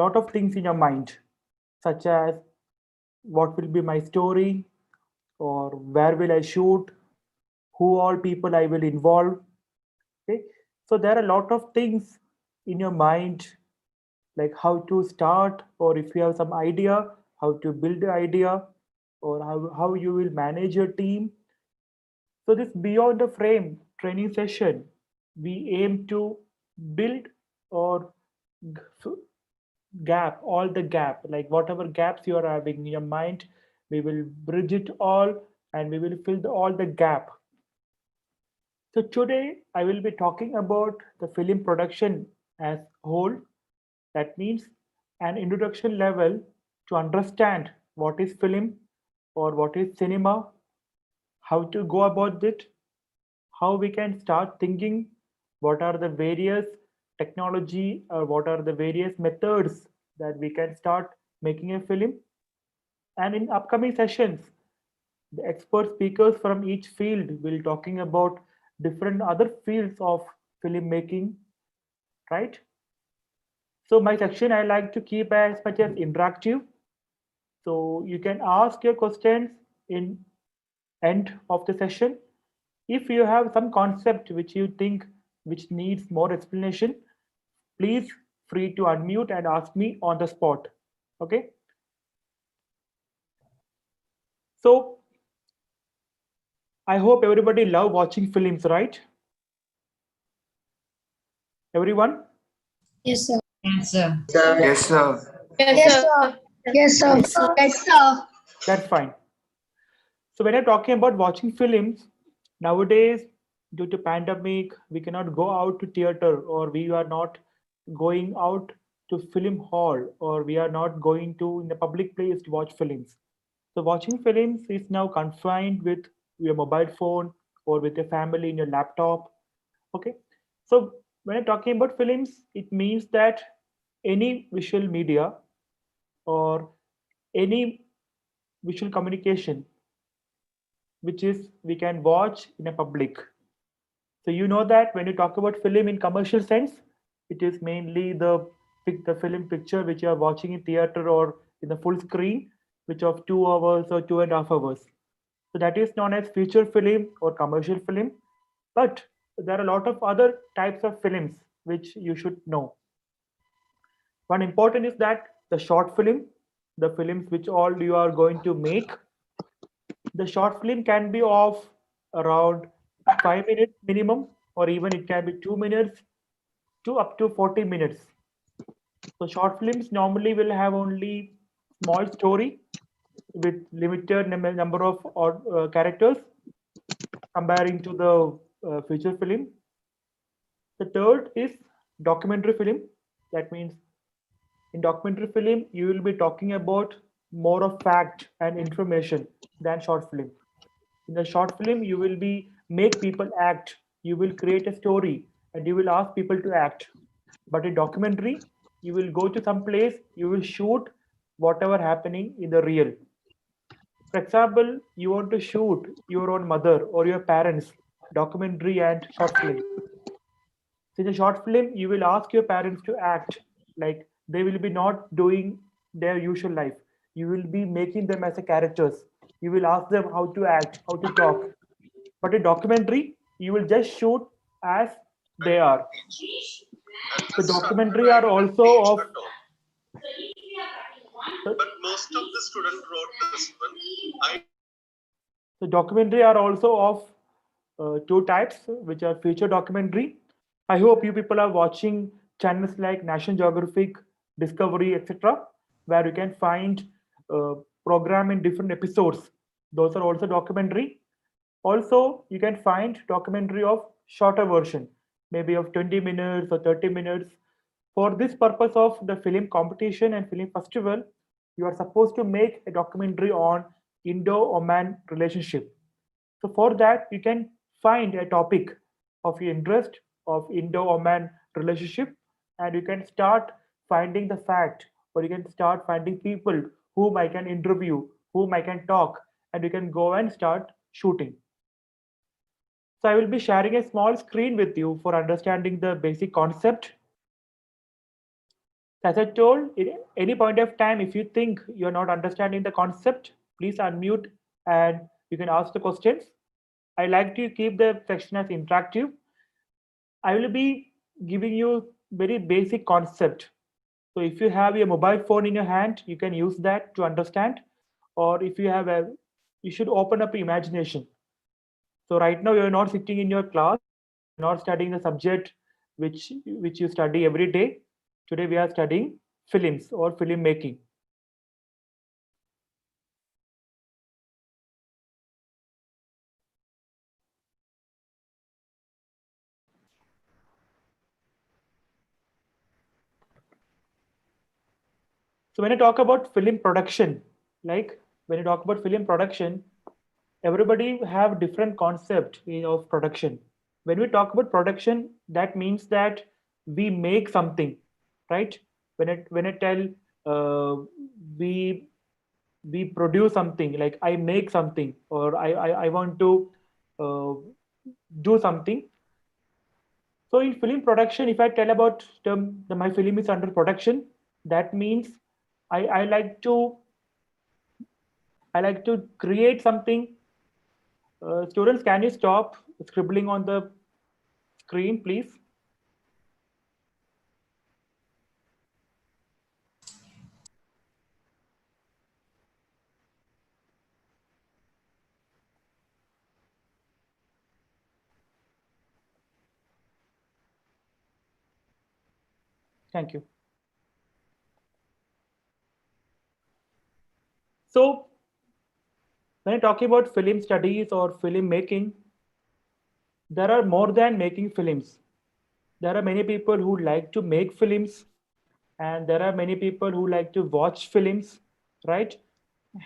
lot of things in your mind, such as what will be my story, or where will I shoot, who all people I will involve. Okay, so there are a lot of things in your mind, like how to start, or if you have some idea, how to build the idea, or how you will manage your team. So this beyond the frame training session, we aim to build or g- gap all the gap, like whatever gaps you are having in your mind, we will bridge it all, and we will fill all the gap. So today I will be talking about the film production as whole. That means an introduction level to understand what is film or what is cinema, how to go about it, how we can start thinking, what are the various technology or what are the various methods that we can start making a film. And in upcoming sessions, the expert speakers from each field will talking about different other fields of filmmaking, right? So my section I like to keep as much as interactive. So you can ask your questions in end of the session. If you have some concept which you think which needs more explanation, please free to unmute and ask me on the spot. Okay. So I hope everybody love watching films, right? Everyone? Yes, sir. Yes, sir. Yes, sir. Yes, Yes, sir. sir. Yes, sir. Yes, sir. Yes, sir. That's fine. So when I'm talking about watching films, nowadays due to pandemic, we cannot go out to theater, or we are not going out to film hall, or we are not going to in a public place to watch films. So watching films is now confined with your mobile phone or with your family in your laptop. Okay. So when I'm talking about films, it means that any visual media or any visual communication which is we can watch in a public. So you know that when you talk about film in commercial sense, it is mainly the film picture which you are watching in theater or in the full screen, which of 2 hours or 2.5 hours. So that is known as feature film or commercial film. But there are a lot of other types of films which you should know. One important is that the short film, the films which all you are going to make. The short film can be of around 5 minutes minimum, or even it can be 2 minutes to up to 40 minutes. So short films normally will have only small story with limited number of characters comparing to the feature film. The third is documentary film. That means in documentary film you will be talking about more of fact and information than short film. In the short film you will be make people act, you will create a story and you will ask people to act. But in documentary you will go to some place, you will shoot whatever happening in the real. For example, you want to shoot your own mother or your parents, documentary and short film. So in a short film you will ask your parents to act, like they will be not doing their usual life, you will be making them as a characters, you will ask them how to act, how to talk. But in documentary you will just shoot as they are. The documentary are also of the documentary are also of two types, which are feature documentary. I hope you people are watching channels like National Geographic, Discovery, etc., where you can find uh, program in different episodes. Those are also documentary. Also, you can find documentary of shorter version, maybe of 20 minutes or 30 minutes. For this purpose of the film competition and film festival, you are supposed to make a documentary on Indo-Oman relationship. So for that, you can find a topic of your interest of Indo-Oman relationship, and you can start finding the fact, or you can start finding people whom I can interview, whom I can talk, and you can go and start shooting. So I will be sharing a small screen with you for understanding the basic concept. As I told, at any point of time, if you think you're not understanding the concept, please unmute and you can ask the questions. I like to keep the section as interactive. I will be giving you very basic concept. So if you have your mobile phone in your hand, you can use that to understand. Or if you have a, you should open up your imagination. So right now you're not sitting in your class, you're not studying the subject which you study every day. Today we are studying films or film making. So when I talk about film production, like when you talk about film production, everybody have different concept of production. When we talk about production, that means that we make something, right? When I tell uh, we we produce something, like I make something, or I want to uh, do something. So in film production, if I tell about my film is under production, that means I like to create something. Students, can you stop scribbling on the screen, please? Thank you. So when I'm talking about film studies or film making, there are more than making films. There are many people who like to make films, and there are many people who like to watch films, right?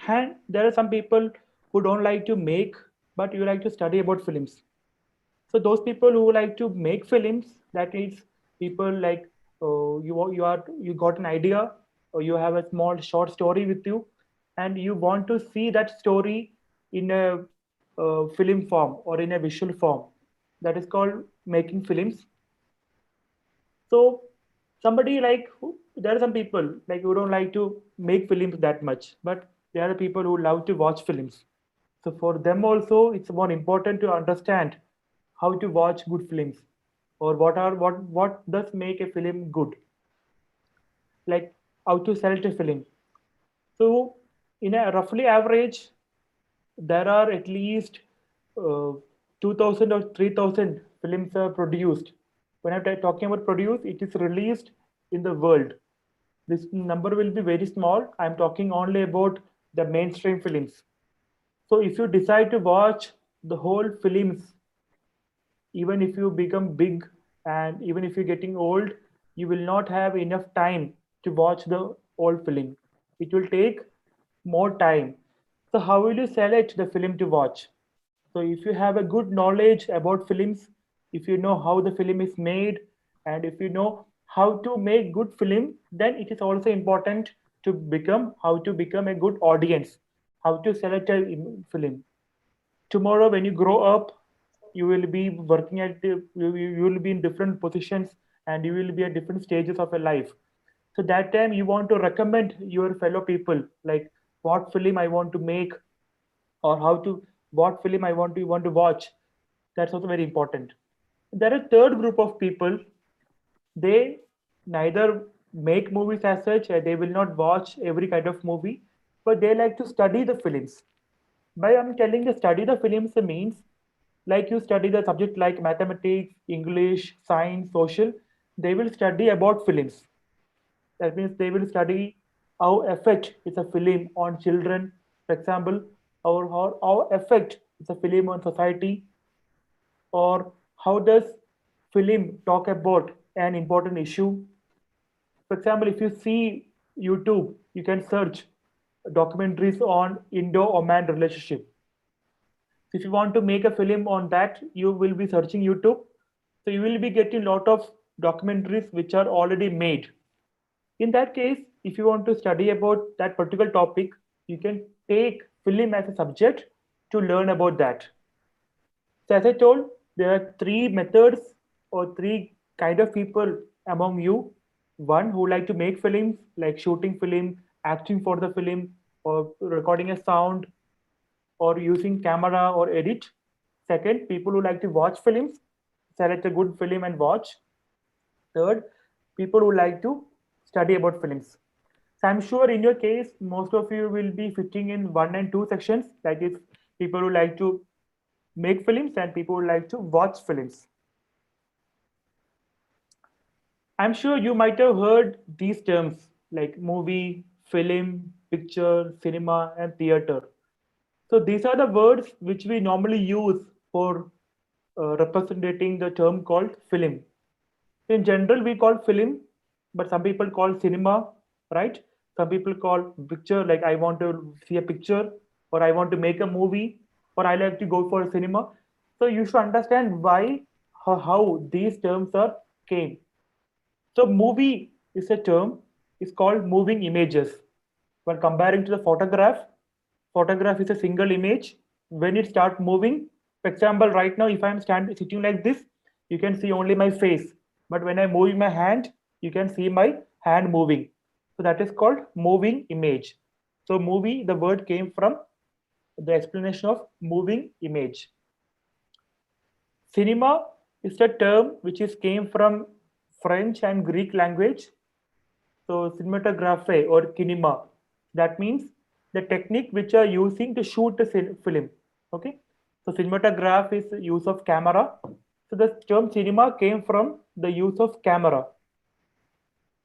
And there are some people who don't like to make, but you like to study about films. So those people who like to make films, that is people like you got an idea, or you have a small short story with you, and you want to see that story in a film form or in a visual form. That is called making films. So somebody like there are some people like who don't like to make films that much, but there are people who love to watch films. So for them also, it's more important to understand how to watch good films, or what does make a film good, like how to select a film. So in a roughly average, there are at least uh, 2000 or 3000 films are produced. When I'm talking about produce, it is released in the world. This number will be very small. I'm talking only about the mainstream films. So if you decide to watch the whole films, even if you become big and even if you're getting old, you will not have enough time to watch the whole film. It will take more time. So how will you select the film to watch? So if you have a good knowledge about films, if you know how the film is made, and if you know how to make good film, then it is also important to become how to become a good audience, how to select a film. Tomorrow when you grow up, you will be working at you will be in different positions, and you will be at different stages of your life. So that time you want to recommend your fellow people, like what film I want to make, or how to what film I want to watch. That's also very important. There are third group of people. They neither make movies as such, they will not watch every kind of movie, but they like to study the films. By I'm telling the study the films means like you study the subject like mathematics, English, science, social. They will study about films. That means they will study how effect is a film on children, for example, or how effect is a film on society, or how does film talk about an important issue. For example, if you see YouTube, you can search documentaries on Indo-Oman relationship. If you want to make a film on that, you will be searching YouTube. So you will be getting a lot of documentaries which are already made. In that case, if you want to study about that particular topic, you can take film as a subject to learn about that. So as I told, there are three methods or three kind of people among you. One who like to make films, like shooting film, acting for the film, or recording a sound, or using camera or edit. Second, people who like to watch films, select a good film and watch. Third, people who like to study about films. So I'm sure in your case, most of you will be fitting in one and two sections. That is, people who like to make films and people who like to watch films. I'm sure you might have heard these terms like movie, film, picture, cinema, and theater. So these are the words which we normally use for representing the term called film. In general, we call film, but some people call cinema, right? Some people call picture, like I want to see a picture, or I want to make a movie, or I like to go for a cinema. So you should understand why, how these terms are came. So movie is a term, is called moving images. When comparing to the photograph, photograph is a single image. When it start moving, for example, right now, if I'm standing sitting like this, you can see only my face. But when I move my hand, you can see my hand moving. So that is called moving image. So movie, the word came from the explanation of moving image. Cinema is a term which is came from French and Greek language. So cinematography or kinema, that means the technique which are using to shoot the film. Okay, so cinematograph is use of camera. So the term cinema came from the use of camera.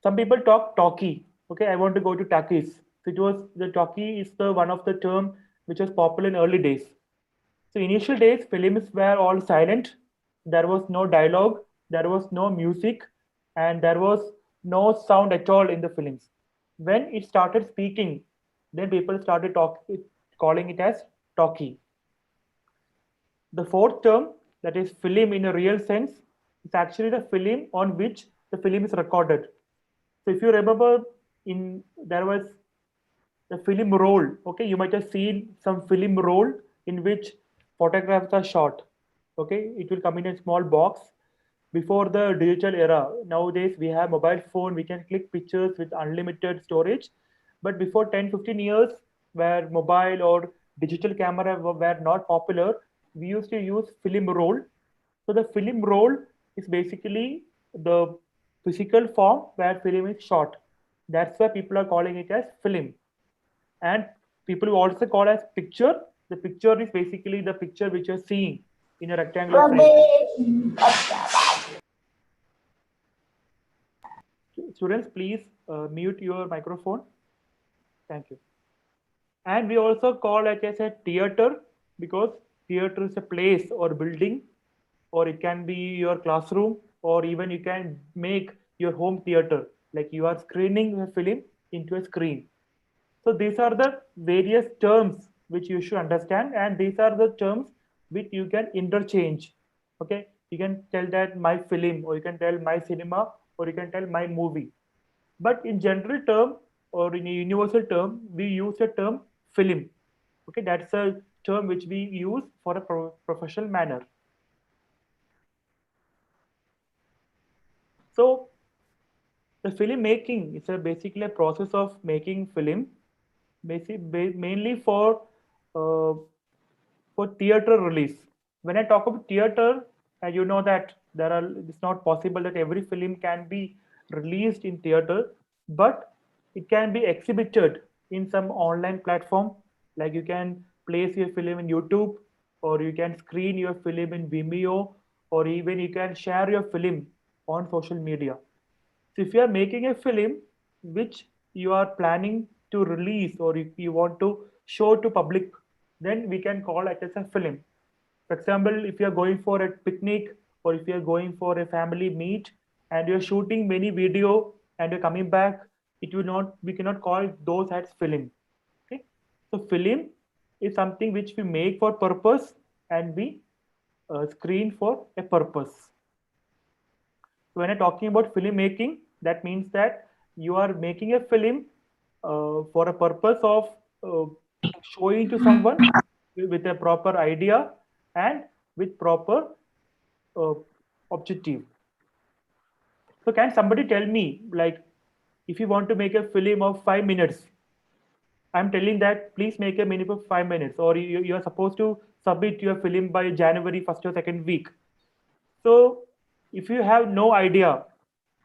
Some people talk talkie. Okay, I want to go to talkies. So it was the talkie is the one of the term which was popular in early days. So initial days, films were all silent. There was no dialogue, there was no music, and there was no sound at all in the films. When it started speaking, then people started calling it as talkie. The fourth term, that is film in a real sense, is actually the film on which the film is recorded. So if you remember, in there was the film roll. Okay, you might have seen some film roll in which photographs are shot. Okay, it will come in a small box. Before the digital era, nowadays we have mobile phone, we can click pictures with unlimited storage. But before 10, 15 years, where mobile or digital camera were not popular, we used to use film roll. So the film roll is basically the physical form where film is shot. That's why people are calling it as film. And people will also call as picture. The picture is basically the picture which you're seeing in a rectangular frame. Students, please mute your microphone. Thank you. And we also call it as a theater because theater is a place or building, or it can be your classroom, or even you can make your home theater, like you are screening a film into a screen. So these are the various terms which you should understand, and these are the terms which you can interchange. Okay, you can tell that my film, or you can tell my cinema, or you can tell my movie. But in general term or in a universal term, we use the term film. Okay, that's a term which we use for a professional manner. So the film making is basically a process of making film, mainly uh, for theater release. When I talk about theater, you know that it's not possible that every film can be released in theater, but it can be exhibited in some online platform. Like you can place your film in YouTube, or you can screen your film in Vimeo, or even you can share your film on social media. So if you are making a film which you are planning to release, or if you want to show to public, then we can call it as a film. For example, if you are going for a picnic, or if you are going for a family meet and you're shooting many video and you're coming back, it will not we cannot call those as film. Okay. So film is something which we make for purpose and we screen for a purpose. So when I'm talking about filmmaking, that means that you are making a film for a purpose of uh, showing to someone with a proper idea and with proper uh, objective. So can somebody tell me, like, if you want to make a film of 5 minutes, I'm telling that please make a minimum of 5 minutes, or you are supposed to submit your film by January first or second week. So if you have no idea,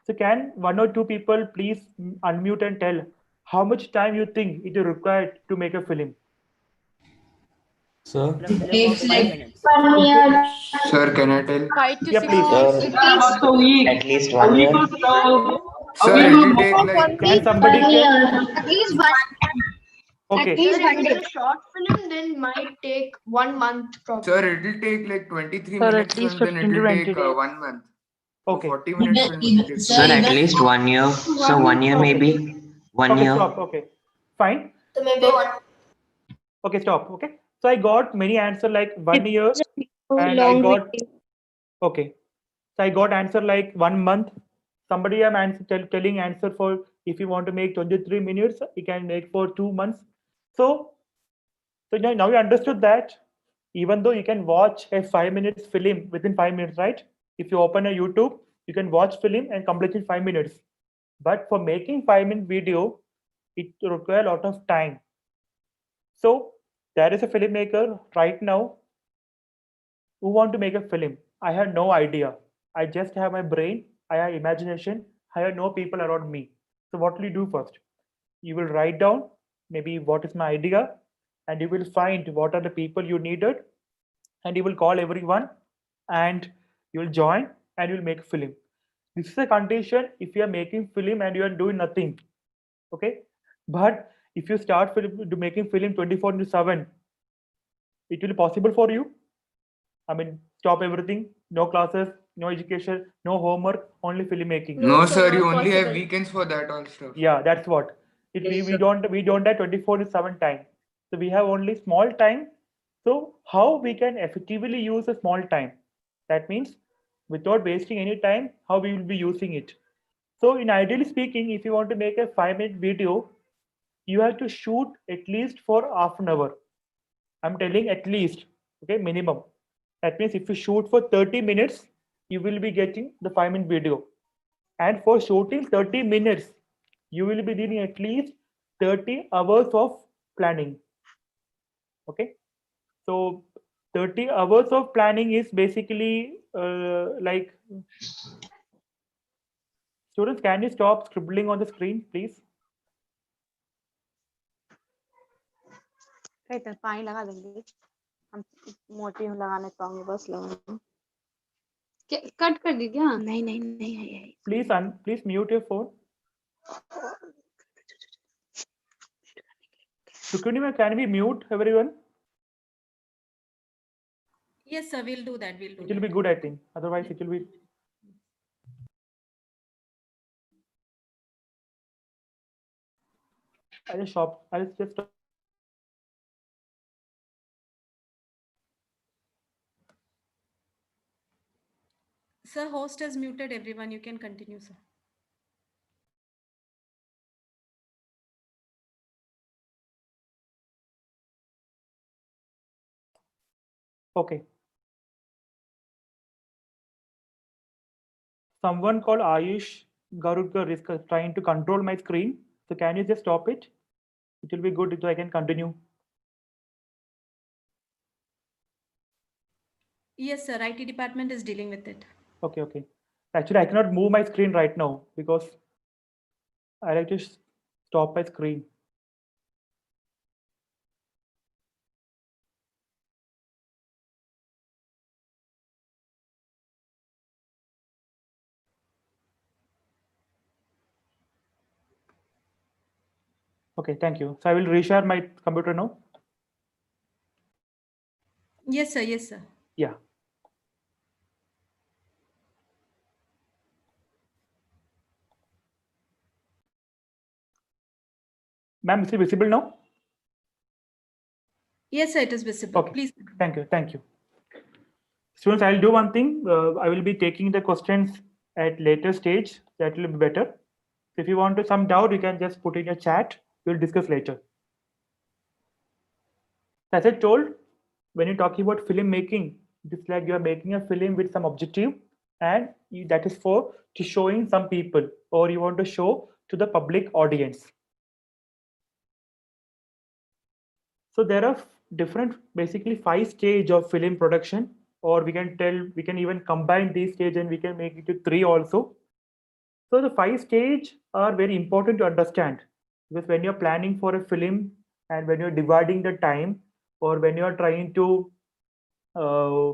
so can one or two people please unmute and tell how much time you think it is required to make a film? Sir, A film of It's 5 minutes. 1 year. Sir, can I tell? 5 to Yeah, 6 please. months. It is At least 1 year. Sir, it will take like. Can somebody 1 can? year. At least one. At Okay. least Sir, if 1 it's day. a short film, then might take 1 month probably. Sir, it will take like 23 Sir, minutes at least film, then it 15 to will 20 take days. 1 month. So Okay. 40 minutes film will take. Sir, at least 1 year. So 1 year Okay. maybe. 1 Okay, year. stop. Okay. Fine. So maybe So, 1. okay, stop. Okay. So I got many answer like 1 year, and I long got okay. So I got answer like 1 month. Somebody I'm telling answer for if you want to make 23 minutes, you can make for 2 months. So now you understood that even though you can watch a 5 minutes film within 5 minutes, right? If you open a YouTube, you can watch film and complete in 5 minutes. But for making 5 minute video, it requires a lot of time. So there is a filmmaker right now who want to make a film. I have no idea. I just have my brain. I have imagination. I have no people around me. So what will you do first? You will write down maybe what is my idea, and you will find what are the people you needed, and you will call everyone, and you will join, and you will make a film. This is a condition if you are making film and you are doing nothing. Okay, but if you start making film 24/7, it will be possible for you. I mean, stop everything, no classes, no education, no homework, only filmmaking. No, sir, not you only have possible. weekends for that all stuff. Yeah, that's what. We don't have 24/7 time. So we have only small time. So how we can effectively use a small time? That means without wasting any time, how we will be using it. So in ideally speaking, if you want to make a 5 minute video, you have to shoot at least for half an hour. I'm telling at least, okay, minimum. That means if you shoot for 30 minutes, you will be getting the 5 minute video. And for shooting 30 minutes, you will be needing at least 30 hours of planning. Okay. So 30 hours of planning is basically like, students, can you stop scribbling on the screen, please? इधर पानी लगा देंगे हम मोटी लगाने पाऊंगे बस लगाना cut कर दी क्या नहीं नहीं नहीं Please mute your phone. Sukuni, can we mute everyone? Yes, sir, we'll do that. It will be good, I think. Otherwise, it will be. I'll just stop. Sir, host has muted everyone. You can continue, sir. Okay. Someone called Ayush Garudkar is trying to control my screen. So can you just stop it? It will be good if I can continue. Yes, sir. IT department is dealing with it. Okay. Actually, I cannot move my screen right now because I like to stop my screen. Okay, thank you. So I will reshare my computer now. Yes, sir. Yes, sir. Yeah. Ma'am, is it visible now? Yes, sir. It is visible. Okay. Please. Thank you. Students, I'll do one thing. I will be taking the questions at later stage. That will be better. If you want to some doubt, you can just put in your chat. We'll discuss later. As I told, when you're talking about film making, it's like you're making a film with some objective and that is for to showing some people, or you want to show to the public audience. So there are different, basically 5 stage of film production, or we can even combine these stage and we can make it to 3 also. So the 5 stage are very important to understand, because when you're planning for a film and when you're dividing the time, or when you're trying to uh,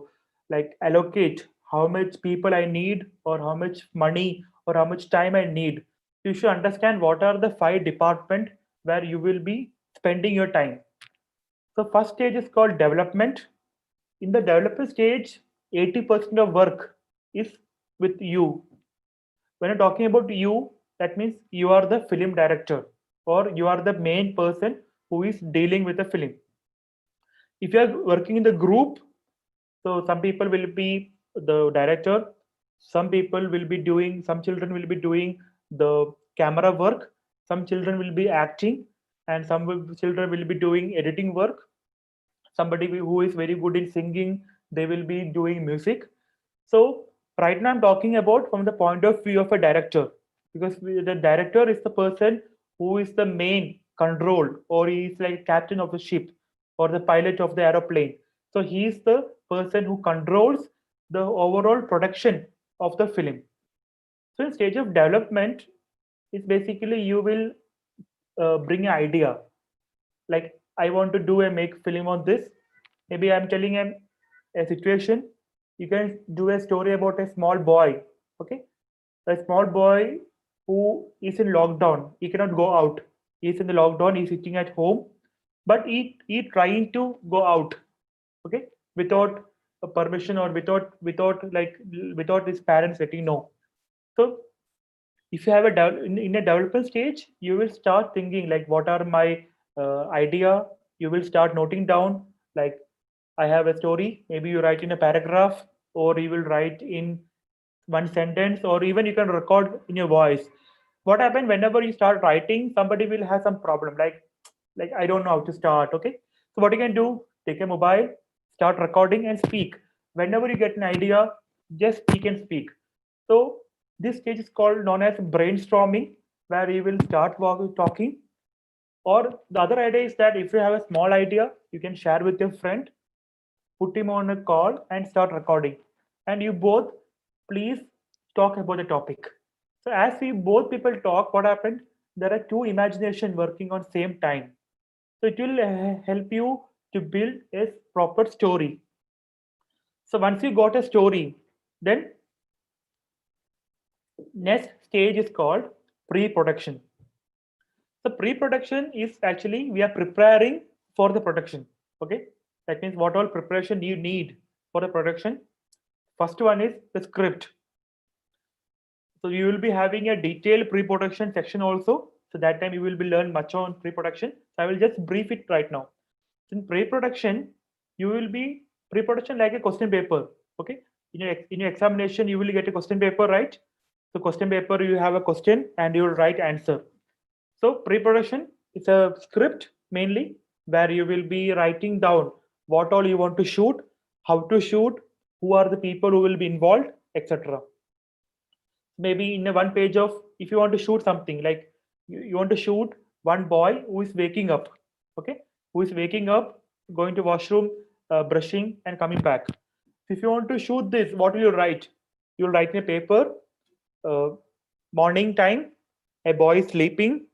like allocate how much people I need, or how much money, or how much time I need, you should understand what are the 5 department where you will be spending your time. So first stage is called development. In the development stage, 80% of work is with you. When I'm talking about you, that means you are the film director, or you are the main person who is dealing with the film. If you are working in the group, so some people will be the director, some children will be doing the camera work, some children will be acting, and children will be doing editing work. Somebody who is very good in singing, they will be doing music. So right now I'm talking about from the point of view of a director, because the director is the person who is the main control, or he is like captain of the ship, or the pilot of the aeroplane. So he is the person who controls the overall production of the film. So in stage of development is basically you will bring an idea, like I want to do a make film on this. Maybe I'm telling a situation. You can do a story about a small boy. Okay, a small boy who is in lockdown. He cannot go out. He's in the lockdown. He's sitting at home, but he trying to go out. Okay, without a permission, or without his parents letting know. So if you have in a development stage, you will start thinking like what are my idea. You will start noting down, like I have a story, maybe you write in a paragraph, or you will write in one sentence, or even you can record in your voice. What happens whenever you start writing, somebody will have some problem, like I don't know how to start. Okay, so what you can do, take a mobile, start recording and speak. Whenever you get an idea, just speak and speak. So this stage is called known as brainstorming, where you will start talking. Or the other idea is that if you have a small idea, you can share with your friend, put him on a call and start recording. And you both please talk about the topic. So as we both people talk, what happened? There are two imagination working on same time. So it will help you to build a proper story. So once you got a story, then next stage is called pre-production. So pre-production is actually we are preparing for the production. Okay, that means what all preparation you need for the production. First one is the script. So you will be having a detailed pre-production section also. So that time you will be learn much on pre-production. So I will just brief it right now. In pre-production, you will be pre-production like a question paper. Okay, in your examination you will get a question paper, right? So question paper, you have a question and you will write answer. So pre-production is a script mainly, where you will be writing down what all you want to shoot, how to shoot, who are the people who will be involved, etc. Maybe in a one page of, if you want to shoot something like you want to shoot one boy who is waking up. Okay, who is waking up, going to washroom, brushing and coming back. If you want to shoot this, what will you write? You'll write in a paper, uh, morning time, a boy is sleeping,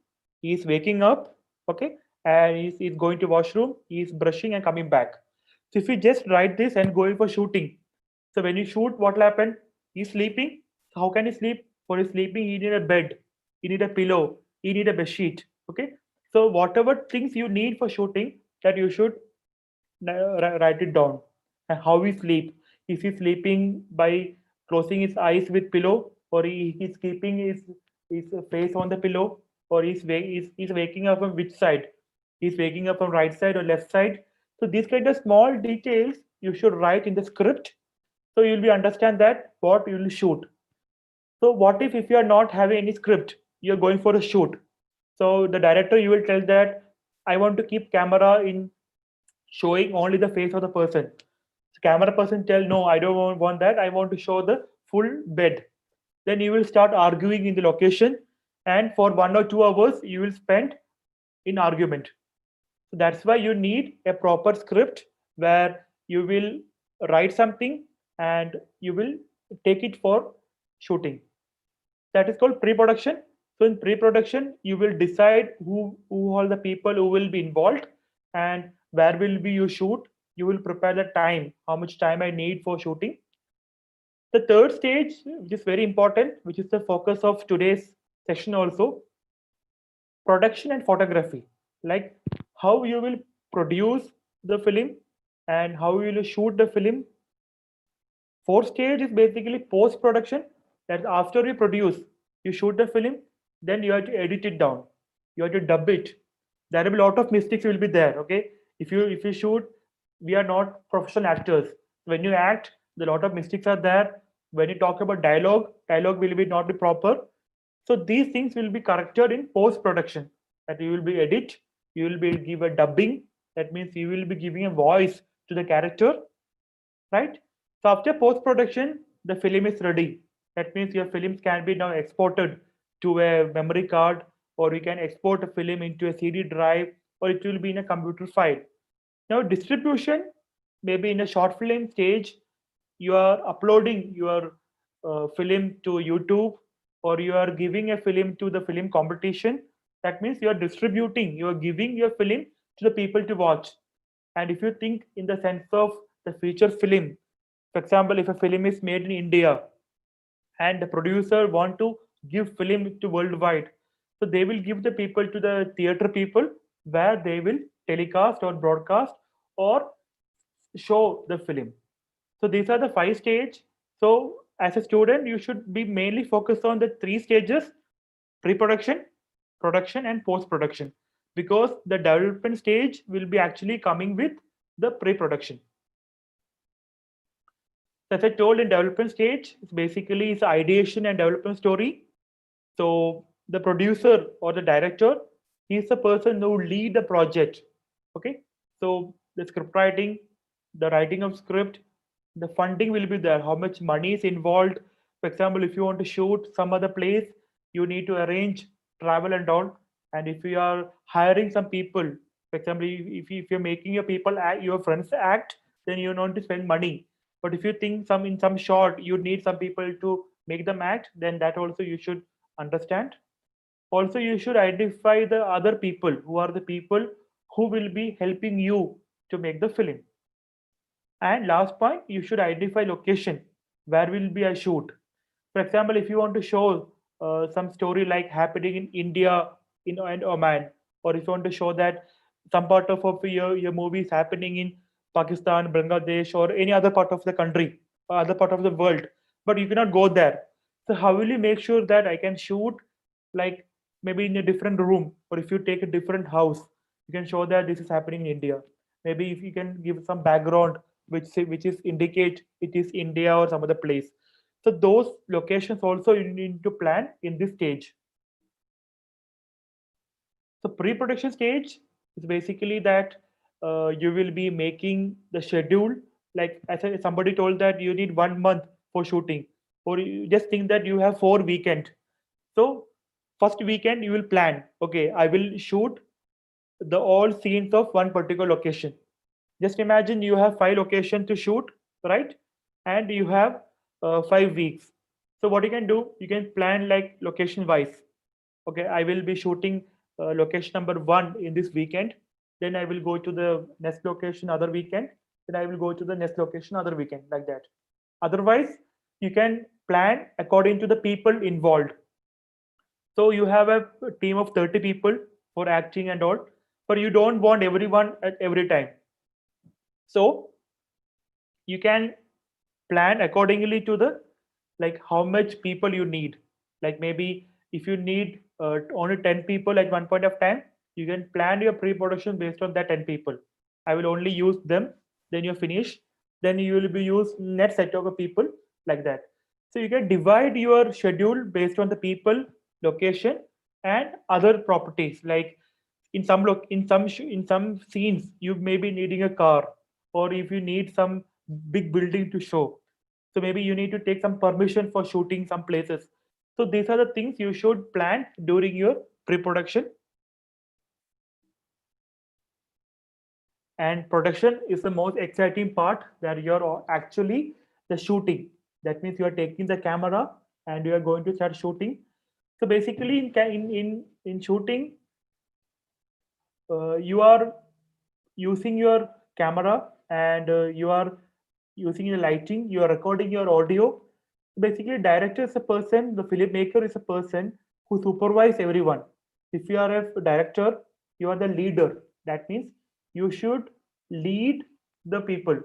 he is waking up. Okay, and he's going to washroom, he is brushing and coming back. So if you just write this and going for shooting, so when you shoot, what will happen? He's sleeping. So how can he sleep? For his sleeping, he need a bed, he need a pillow, he need a bed sheet. Okay, so whatever things you need for shooting, that you should write it down. And how he sleep, is he sleeping by closing his eyes with pillow, or he's keeping his face on the pillow, or he's waking up from which side, he's waking up from right side or left side. So these kind of small details you should write in the script, so you'll be understand that what you will shoot. So what if you are not having any script, you're going for a shoot. So the director, you will tell that I want to keep camera in showing only the face of the person. So camera person tell, no, I don't want that, I want to show the full bed. Then you will start arguing in the location, and for 1 or 2 hours you will spend in argument. So that's why you need a proper script where you will write something and you will take it for shooting. That is called pre-production. So in pre-production, you will decide who all the people who will be involved and where will be you shoot. You will prepare the time, how much time I need for shooting. The third stage, which is very important, which is the focus of today's session also, production and photography. Like how you will produce the film and how you will shoot the film. Fourth stage is basically post production. That after you produce, you shoot the film, then you have to edit it down. You have to dub it. There will be a lot of mistakes will be there. Okay, if you shoot, we are not professional actors. When you act, a lot of mistakes are there. When you talk about dialogue, dialogue will be not be proper. So these things will be corrected in post production. That you will be edit, you will be give a dubbing. That means you will be giving a voice to the character, right? So after post production, the film is ready. That means your films can be now exported to a memory card, or you can export a film into a CD drive, or it will be in a computer file. Now distribution, maybe in a short film stage, you are uploading your film to YouTube, or you are giving a film to the film competition. That means you are distributing, you are giving your film to the people to watch. And if you think in the sense of the feature film, for example, if a film is made in India and the producer want to give film to worldwide, so they will give the people to the theater people where they will telecast or broadcast or show the film. So these are the five stage. So as a student, you should be mainly focused on the three stages: pre-production, production, and post-production, because the development stage will be actually coming with the pre-production. As I told, in development stage, it's basically it's ideation and development story. So the producer or the director, he's the person who lead the project. Okay. So the script writing, the writing of script, the funding will be there. How much money is involved? For example, if you want to shoot some other place, you need to arrange travel and all. And if you are hiring some people, for example, if you're making your people act, your friends act, then you don't to spend money. But if you think some in some short, you need some people to make them act, then that also you should understand. Also, you should identify the other people who are the people who will be helping you to make the film. And last point, you should identify location where will be a shoot. For example, if you want to show some story like happening in India in and Oman, or if you want to show that some part of your movie is happening in Pakistan, Bangladesh, or any other part of the country, or other part of the world, but you cannot go there. So how will you make sure that I can shoot like maybe in a different room, or if you take a different house, you can show that this is happening in India. Maybe if you can give some background which is indicate it is India or some other place. So those locations also you need to plan in this stage. So pre-production stage is basically that you will be making the schedule. Like somebody told that you need 1 month for shooting, or you just think that you have 4 weekend. So first weekend you will plan. Okay, I will shoot the all scenes of one particular location. Just imagine you have 5 locations to shoot, right? And you have 5 weeks. So what you can do, you can plan like location wise. Okay, I will be shooting location number one in this weekend. Then I will go to the next location other weekend. Then I will go to the next location other weekend, like that. Otherwise, you can plan according to the people involved. So you have a team of 30 people for acting and all, but you don't want everyone at every time. So you can plan accordingly to the like how much people you need. Like maybe if you need only 10 people at one point of time, you can plan your pre-production based on that 10 people. I will only use them, then you finish, then you will be use next set of people, like that. So you can divide your schedule based on the people, location, and other properties. Like in some scenes you may be needing a car, or if you need some big building to show. So maybe you need to take some permission for shooting some places. So these are the things you should plan during your pre-production. And production is the most exciting part, that you're actually the shooting. That means you are taking the camera and you are going to start shooting. So basically in shooting, you are using your camera, and you are using the lighting, you are recording your audio. Basically, director is a person, the filmmaker is a person who supervise everyone. If you are a director, you are the leader. That means you should lead the people.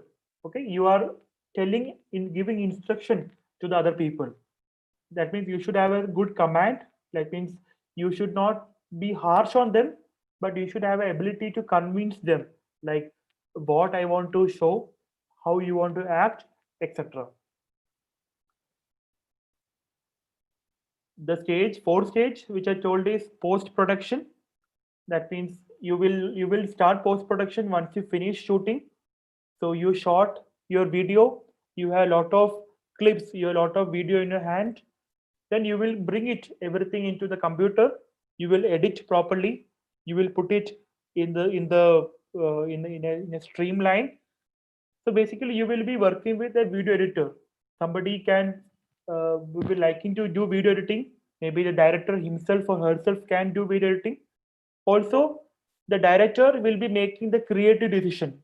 Okay, you are telling, in giving instruction to the other people. That means you should have a good command. That means you should not be harsh on them, but you should have an ability to convince them, like what I want to show, how you want to act, etc. The stage, fourth stage, which I told, is post production. That means you will start post production once you finish shooting. So you shot your video, you have a lot of clips, you have a lot of video in your hand. Then you will bring it everything into the computer, you will edit properly, you will put it in a streamline. So basically you will be working with a video editor. Somebody can will be liking to do video editing. Maybe the director himself or herself can do video editing. Also, the director will be making the creative decision.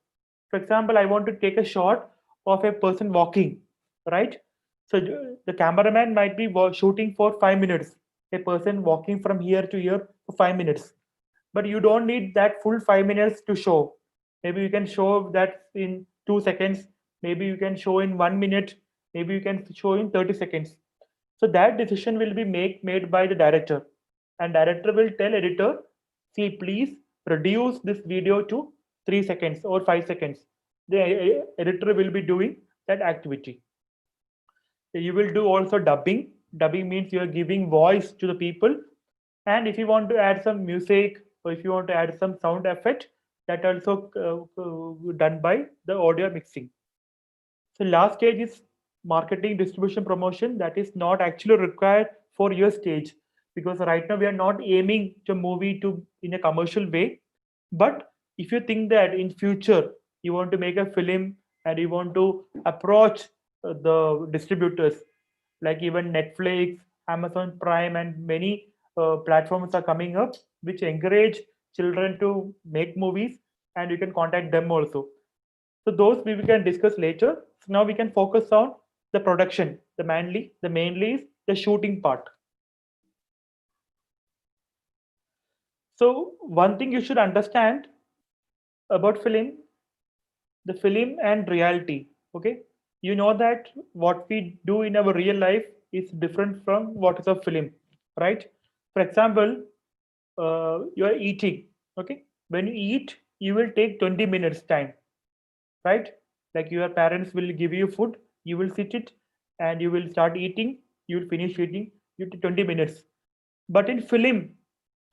For example, I want to take a shot of a person walking, right? So the cameraman might be shooting for 5 minutes, a person walking from here to here for 5 minutes. But you don't need that full 5 minutes to show. Maybe you can show that in 2 seconds, maybe you can show in 1 minute, maybe you can show in 30 seconds. So that decision will be made by the director, and director will tell editor, see, please reduce this video to 3 seconds or 5 seconds. The editor will be doing that activity. You will do also dubbing. Dubbing means you are giving voice to the people. And if you want to add some music, or if you want to add some sound effect, that also done by the audio mixing. So last stage is marketing, distribution, promotion. That is not actually required for your stage, because right now we are not aiming to movie to in a commercial way. But if you think that in future you want to make a film and you want to approach the distributors, like even Netflix, Amazon Prime, and many platforms are coming up which encourage children to make movies, and you can contact them also. So those we can discuss later. So now we can focus on the production. The mainly is the shooting part. So one thing you should understand about film, the film and reality. Okay, you know that what we do in our real life is different from what is a film, right? For example, you are eating. Okay, when you eat, you will take 20 minutes time, right? Like your parents will give you food, you will sit it, and you will start eating, you will finish eating, you take 20 minutes. But in film,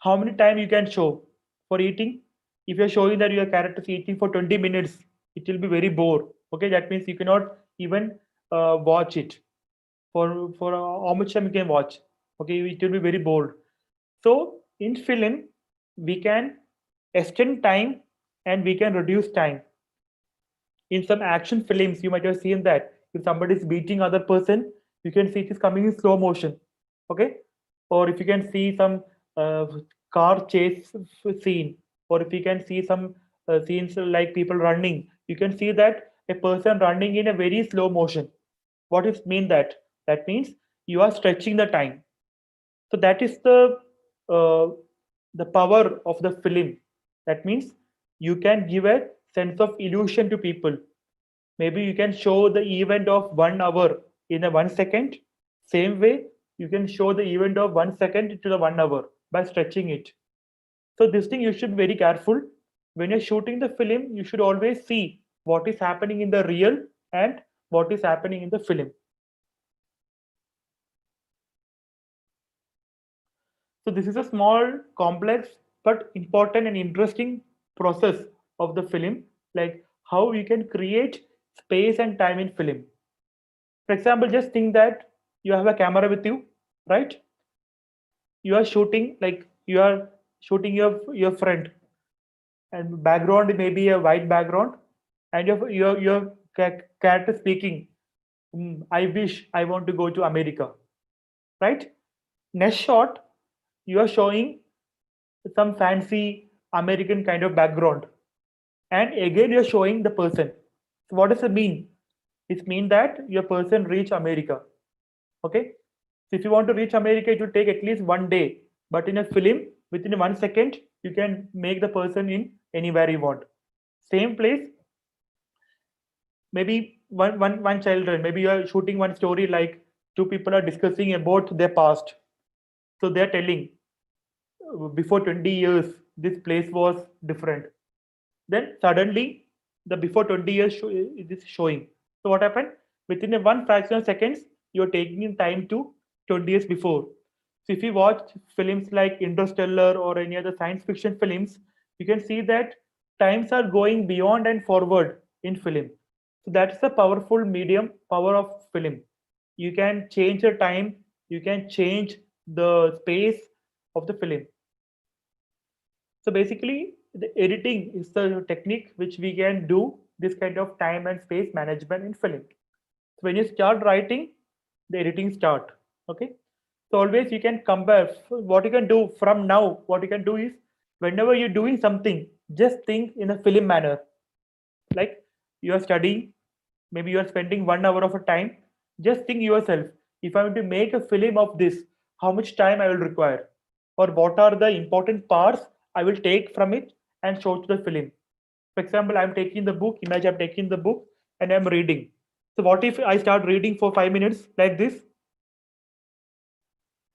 how many time you can show for eating? If you're showing that your character is eating for 20 minutes, it will be very bored. Okay, that means you cannot even watch it for how much time you can watch. Okay, it will be very bored. So in film, we can extend time and we can reduce time. In some action films you might have seen that if somebody is beating other person, you can see it is coming in slow motion. Okay, or if you can see some uh, car chase scene, or if you can see some scenes like people running, you can see that a person running in a very slow motion. What does mean that? That means you are stretching the time. So that is uh, the power of the film. That means you can give a sense of illusion to people. Maybe you can show the event of 1 hour in a 1 second. Same way, you can show the event of 1 second to the 1 hour by stretching it. So this thing you should be very careful. When you're shooting the film, you should always see what is happening in the real and what is happening in the film. So this is a small, complex, but important and interesting process of the film, like how we can create space and time in film. For example, just think that you have a camera with you, right? You are shooting, like you are shooting your friend, and background may be a white background, and your character speaking, I wish I want to go to America, right? Next shot, you are showing some fancy American kind of background, and again you're showing the person. So what does it mean? It means that your person reach America. Okay. So if you want to reach America, it will take at least 1 day. But in a film, within 1 second, you can make the person in anywhere you want. Same place, maybe one children. Maybe you are shooting one story like two people are discussing about their past. So they are telling before 20 years, this place was different. Then suddenly, the before 20 years it is showing. So what happened? Within a one fraction of seconds, you're taking in time to 20 years before. So if you watch films like Interstellar or any other science fiction films, you can see that times are going beyond and forward in film. So that's the powerful medium power of film. You can change the time, you can change the space of the film. So basically, the editing is the technique which we can do this kind of time and space management in film. So when you start writing, the editing start. Okay. So always you can compare what you can do from now. What you can do is whenever you're doing something, just think in a film manner. Like you are studying, maybe you are spending 1 hour of a time. Just think yourself, if I want to make a film of this, how much time I will require, or what are the important parts I will take from it and show to the film. For example, I'm taking the book, imagine I'm taking the book and I'm reading. So what if I start reading for 5 minutes like this?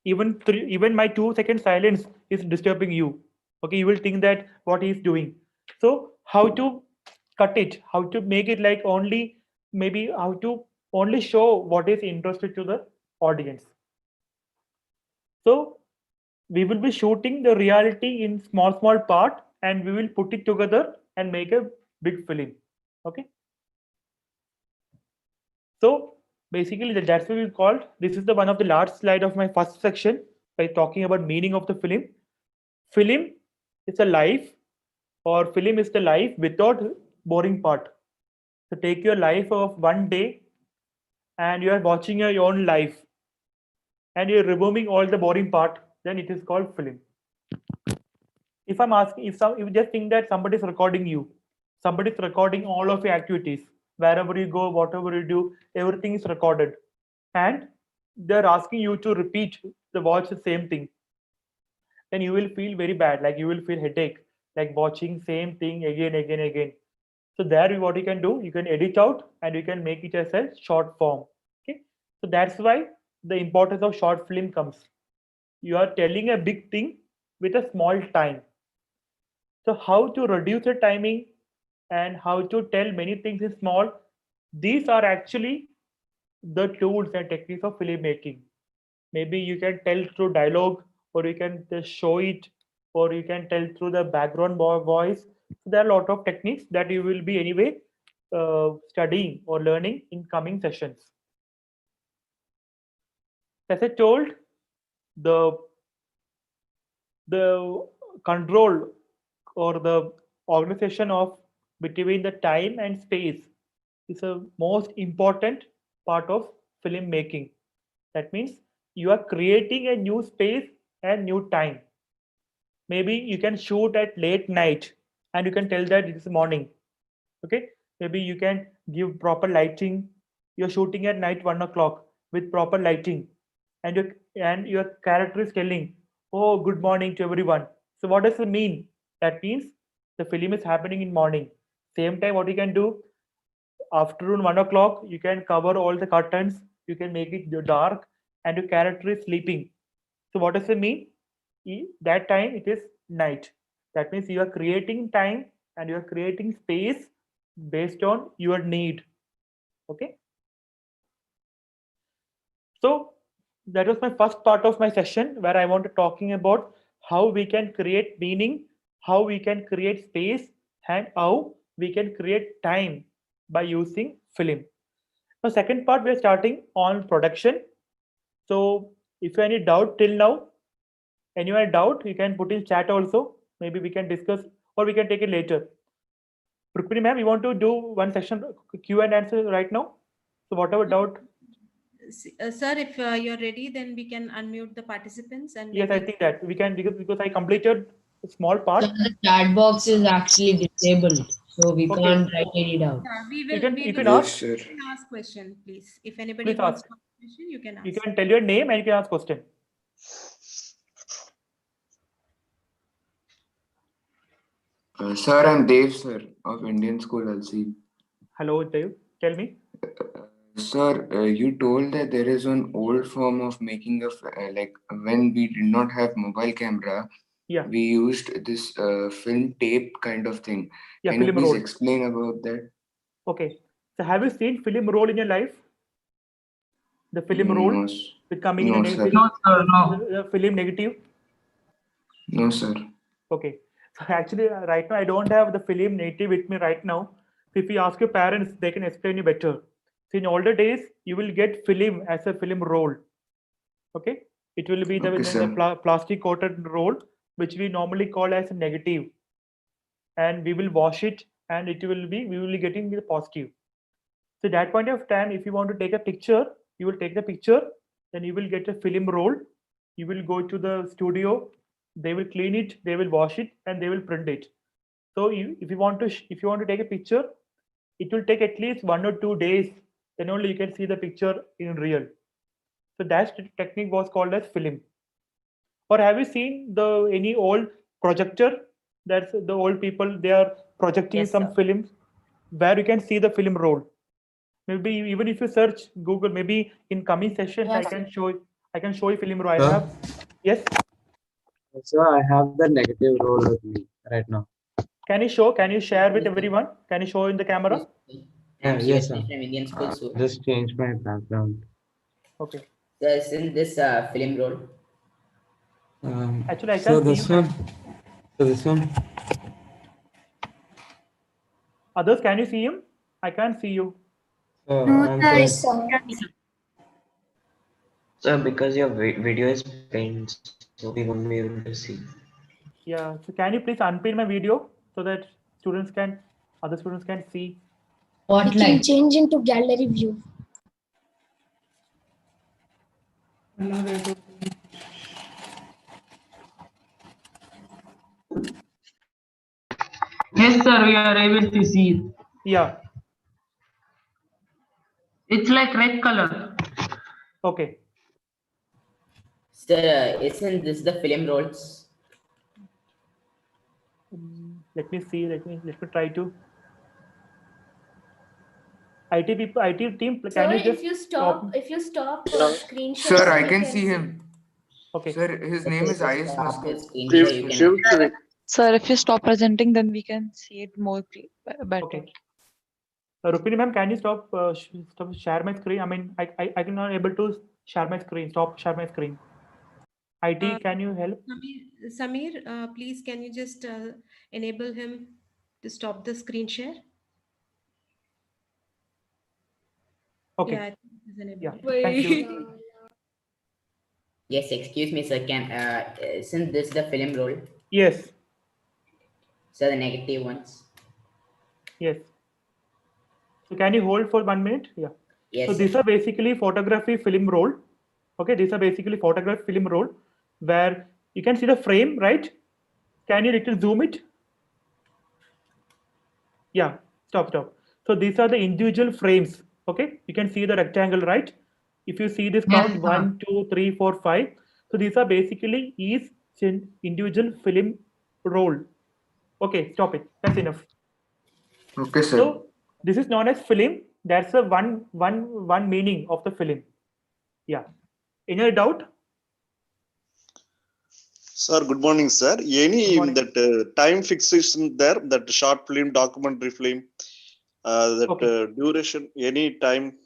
Even my 2 second silence is disturbing you. Okay, you will think that what he's doing. So how to cut it, how to make it like only, maybe how to only show what is interested to the audience. So we will be shooting the reality in small part, and we will put it together and make a big film. Okay. So basically that's what we called. This is the one of the last slide of my first section by talking about meaning of the film. Film is a life, or film is the life without boring part. So take your life of 1 day and you are watching your own life and you're removing all the boring part, then it is called film. If I'm asking, if you just think that somebody is recording you, somebody is recording all of your activities, wherever you go, whatever you do, everything is recorded, and they're asking you to repeat the watch the same thing, then you will feel very bad, like you will feel headache, like watching same thing again. So there, what you can do, you can edit out and you can make it as a short form. Okay, so that's why the importance of short film comes. You are telling a big thing with a small time. So how to reduce the timing and how to tell many things in small, these are actually the tools and techniques of filmmaking. Maybe you can tell through dialogue, or you can just show it, or you can tell through the background voice. So there are a lot of techniques that you will be anyway studying or learning in coming sessions. As I told, the the control or the organization of between the time and space is a most important part of filmmaking. That means you are creating a new space and new time. Maybe you can shoot at late night and you can tell that it is morning. Okay, maybe you can give proper lighting. You're shooting at night 1 o'clock with proper lighting, and your character is telling, "Oh, good morning to everyone." So what does it mean? That means the film is happening in morning. Same time, what you can do, afternoon 1 o'clock, you can cover all the curtains. You can make it dark, and your character is sleeping. So what does it mean? That time it is night. That means you are creating time and you are creating space based on your need. Okay. So that was my first part of my session where I want to talking about how we can create meaning, how we can create space, and how we can create time by using film. The second part, we are starting on production. So if you have any doubt till now, anyone doubt, you can put in chat also. Maybe we can discuss or we can take it later. Rukmini ma'am, you want to do one section Q and answer right now? So whatever doubt, Sir, if you're ready, then we can unmute the participants and yes, I maybe- think that we can because I completed a small part. The chat box is actually disabled, so we Okay. can't write any down. Yeah, You can Yes, ask. sir. ask question, please. If anybody Please wants ask. to ask a question, you can ask. You can tell your name and you can ask question. Sir, I'm Dev, sir, of Indian School LC. Hello, Dev. Tell me. Sir, you told that there is one old form of making of like when we did not have mobile camera, Yeah. we used this film tape kind of thing. Yeah, Can you film please roll. explain about that? Okay. So have you seen film roll in your life? The film roll No, with coming in no, a sir. No, sir, no. film negative. No, sir. Okay. So actually, right now I don't have the film native with me right now. If you ask your parents, they can explain you better. So in older days, you will get film as a film roll. Okay. It will be the, Okay, sir. plastic coated roll, which we normally call as a negative. And we will wash it, and we will be getting the positive. So that point of time, if you want to take a picture, you will take the picture, then you will get a film roll. You will go to the studio, they will clean it, they will wash it, and they will print it. So if you want to if you want to take a picture, it will take at least 1 or 2 days. Then only you can see the picture in real. So that technique was called as film. Or have you seen the any old projector? That's the old people. They are projecting Yes, some sir. films where you can see the film roll. Maybe even if you search Google, maybe in coming sessions Yes. I can show you film roll. I have, yes. So I have the negative role with me right now. Can you show? Can you share with everyone? Can you show in the camera? I'm Yes, seriously sir. from Indian school, so Just change my background. Okay. there's in this film role. Actually, I So can't see this you. one. So this one. Others, can you see him? I can't see you. So No, I'm sir, good. sir. So because your video is pinned, so we won't be able to see. Yeah. So can you please unpin my video so that other students can see? What We can like? change into gallery view. Yes, sir, we are able to see it. Yeah. It's like red color. Okay. Sir, isn't this the film rolls? Let me see. Let me try to. IT people, IT team. Sir, Can you just if you stop screen Sir, share, I we can see him. Okay. Sir, his name is Isff. Stop the screen share, you can. Sir, if you stop presenting, then we can see it more better. Okay. Rukmini ma'am, can you stop share my screen? I mean, I cannot able to share my screen. Stop share my screen. IT, can you help? Samir, please, can you just enable him to stop the screen share? Okay. Yeah, I think it is enabled. Yeah. Thank you. Yes, excuse me, sir. Isn't this the film roll? Yes. So the negative ones. Yes. So can you hold for 1 minute? Yeah. Yes. So these are basically photography film roll. Okay, these are basically photograph film roll where you can see the frame, right? Can you little zoom it? Yeah, stop. So these are the individual frames. Okay, you can see the rectangle, right? If you see this count, Yes, 1, 2, 3, 4, 5. So these are basically each individual film roll. Okay, stop it. That's enough. Okay, sir. So this is known as film. That's a one meaning of the film. Yeah. Any doubt? Sir, good morning, sir. Any Good morning. that time fixation there, that short film, documentary film, duration, any time?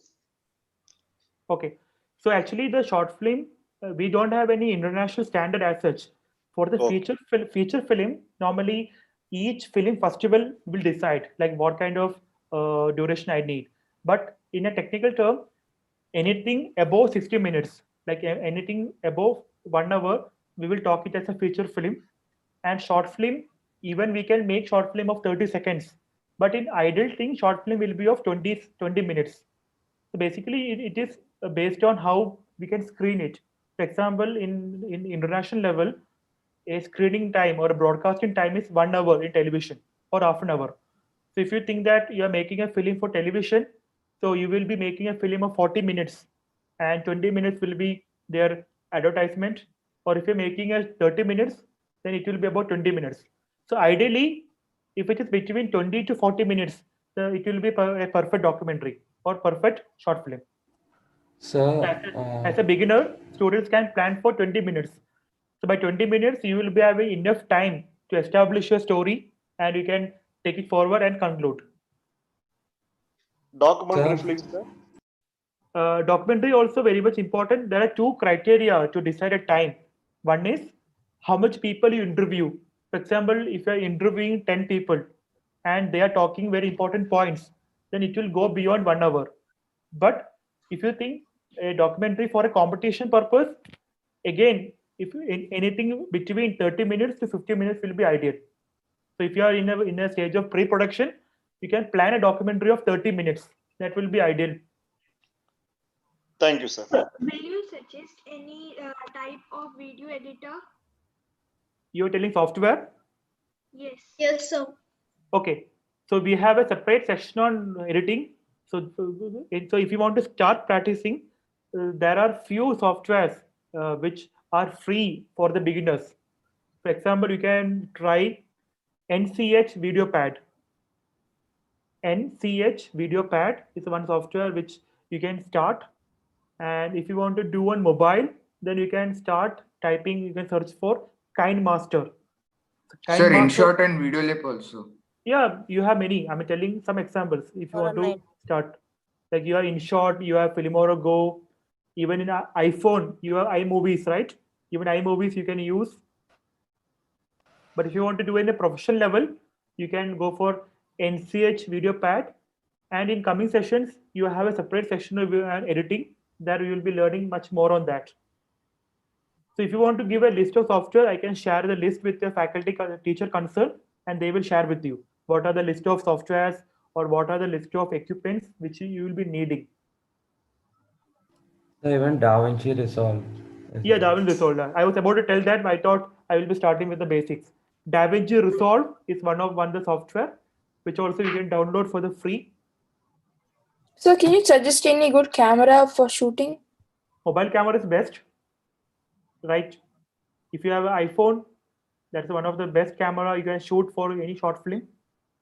Okay. So actually, the short film, we don't have any international standard as such. For the feature film, normally each film festival will decide like what kind of duration I need. But in a technical term, anything above 60 minutes, like anything above 1 hour, we will talk it as a feature film. And short film, even we can make short film of 30 seconds. But in ideal thing, short film will be of 20 minutes. So basically, it is based on how we can screen it. For example, in international level, a screening time or a broadcasting time is 1 hour in television or half an hour. So if you think that you are making a film for television, so you will be making a film of 40 minutes and 20 minutes will be their advertisement. Or if you're making a 30 minutes, then it will be about 20 minutes. So ideally, if it is between 20 to 40 minutes, it will be a perfect documentary or perfect short film. Sir, As a beginner, students can plan for 20 minutes. So by 20 minutes, you will be having enough time to establish your story and you can take it forward and conclude. Documentary Sir. films, sir. Documentary also very much important. There are two criteria to decide a time. One is how much people you interview. For example, if you are interviewing 10 people and they are talking very important points, then it will go beyond 1 hour. But if you think a documentary for a competition purpose, again, if anything between 30 minutes to 50 minutes will be ideal. So if you are in a stage of pre-production, you can plan a documentary of 30 minutes. That will be ideal. Thank you, sir. Will you suggest any type of video editor? You're telling software? Yes. Yes, sir. Okay. So we have a separate section on editing. So if you want to start practicing, there are few softwares which are free for the beginners. For example, you can try NCH Video Pad. NCH Video Pad is one software which you can start. And if you want to do on mobile, then you can start typing, you can search for KineMaster. Sir, InShot and VideoLip also. Yeah, you have many. I'm telling some examples. If you want to start, like you have InShot, you have Filmora Go, even in iPhone, you have iMovies, right? Even iMovies you can use. But if you want to do in a professional level, you can go for NCH Video Pad. And in coming sessions, you have a separate section of editing. There you will be learning much more on that. So if you want to give a list of software, I can share the list with your faculty teacher concern, and they will share with you what are the list of softwares or what are the list of equipments which you will be needing. So even DaVinci Resolve. Yeah, DaVinci Resolve. I was about to tell that, but I thought I will be starting with the basics. DaVinci Resolve is one of the software which also you can download for the free. So can you suggest any good camera for shooting? Mobile camera is best, right? If you have an iPhone, that's one of the best camera you can shoot for any short film.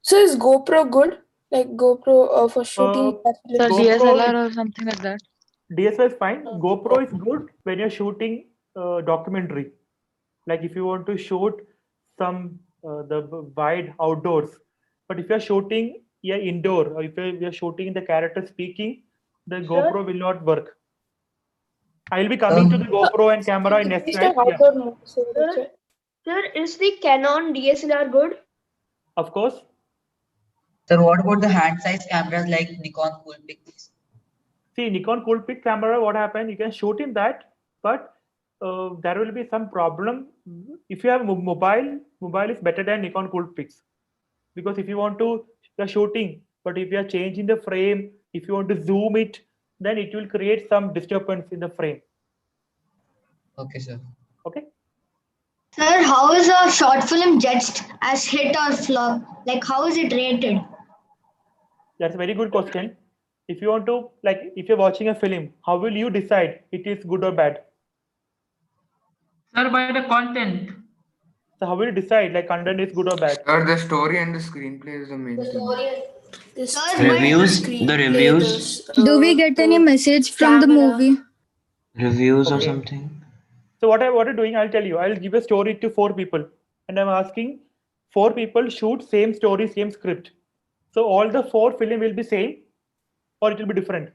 So is GoPro good? Like GoPro for shooting? So DSLR or something like that? DSLR is fine. GoPro is good when you're shooting documentary. Like if you want to shoot some the wide outdoors. But if you're shooting indoor, or if you're shooting the character speaking, the GoPro will not work. I'll be coming to the GoPro and camera in next slide. Yeah. Sir, is the Canon DSLR good? Of course. Sir, what about the hand size cameras like Nikon Coolpix? See, Nikon Coolpix camera, what happened? You can shoot in that, but there will be some problem. If you have mobile is better than Nikon Coolpix, because if you want to, you're shooting, but if you are changing the frame, if you want to zoom it, then it will create some disturbance in the frame. Okay, sir. Okay. Sir, how is a short film judged as hit or flop? Like, how is it rated? That's a very good question. If you want to, like, if you're watching a film, how will you decide it is good or bad? Sir, by the content. So how will you decide like content is good or bad? Sir, the story and the screenplay is the main thing. Reviews, the reviews. Do we get any message from the movie? Reviews or something. So what I'm doing, I'll tell you. I'll give a story to 4 people, and I'm asking 4 people shoot same story, same script. So all the 4 film will be same, or it will be different.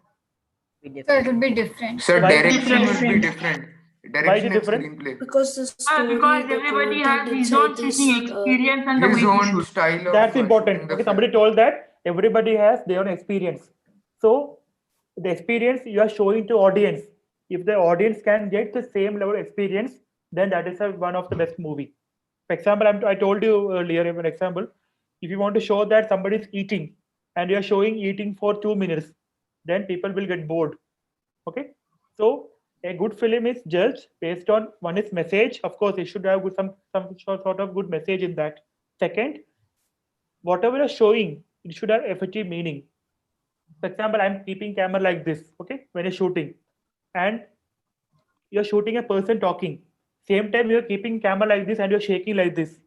So it will be different. Sir, Why direction will be different? different. Why is Direction it and different? screenplay. Because the story, Because the everybody content has his own inside this, shooting experience and the way His to own shoot. style of That's important. shooting the Okay, film. somebody told that everybody has their own experience. So the experience you are showing to audience. If the audience can get the same level of experience, then that is one of the best movie. For example, I told you earlier an example. If you want to show that somebody is eating and you are showing eating for 2 minutes, then people will get bored. Okay, so a good film is judged based on one is message. Of course, it should have some sort of good message in that. Second, whatever you're showing, it should have effective meaning. For example, I'm keeping camera like this, okay, when you're shooting, and you're shooting a person talking. Same time you're keeping camera like this and you're shaking like this.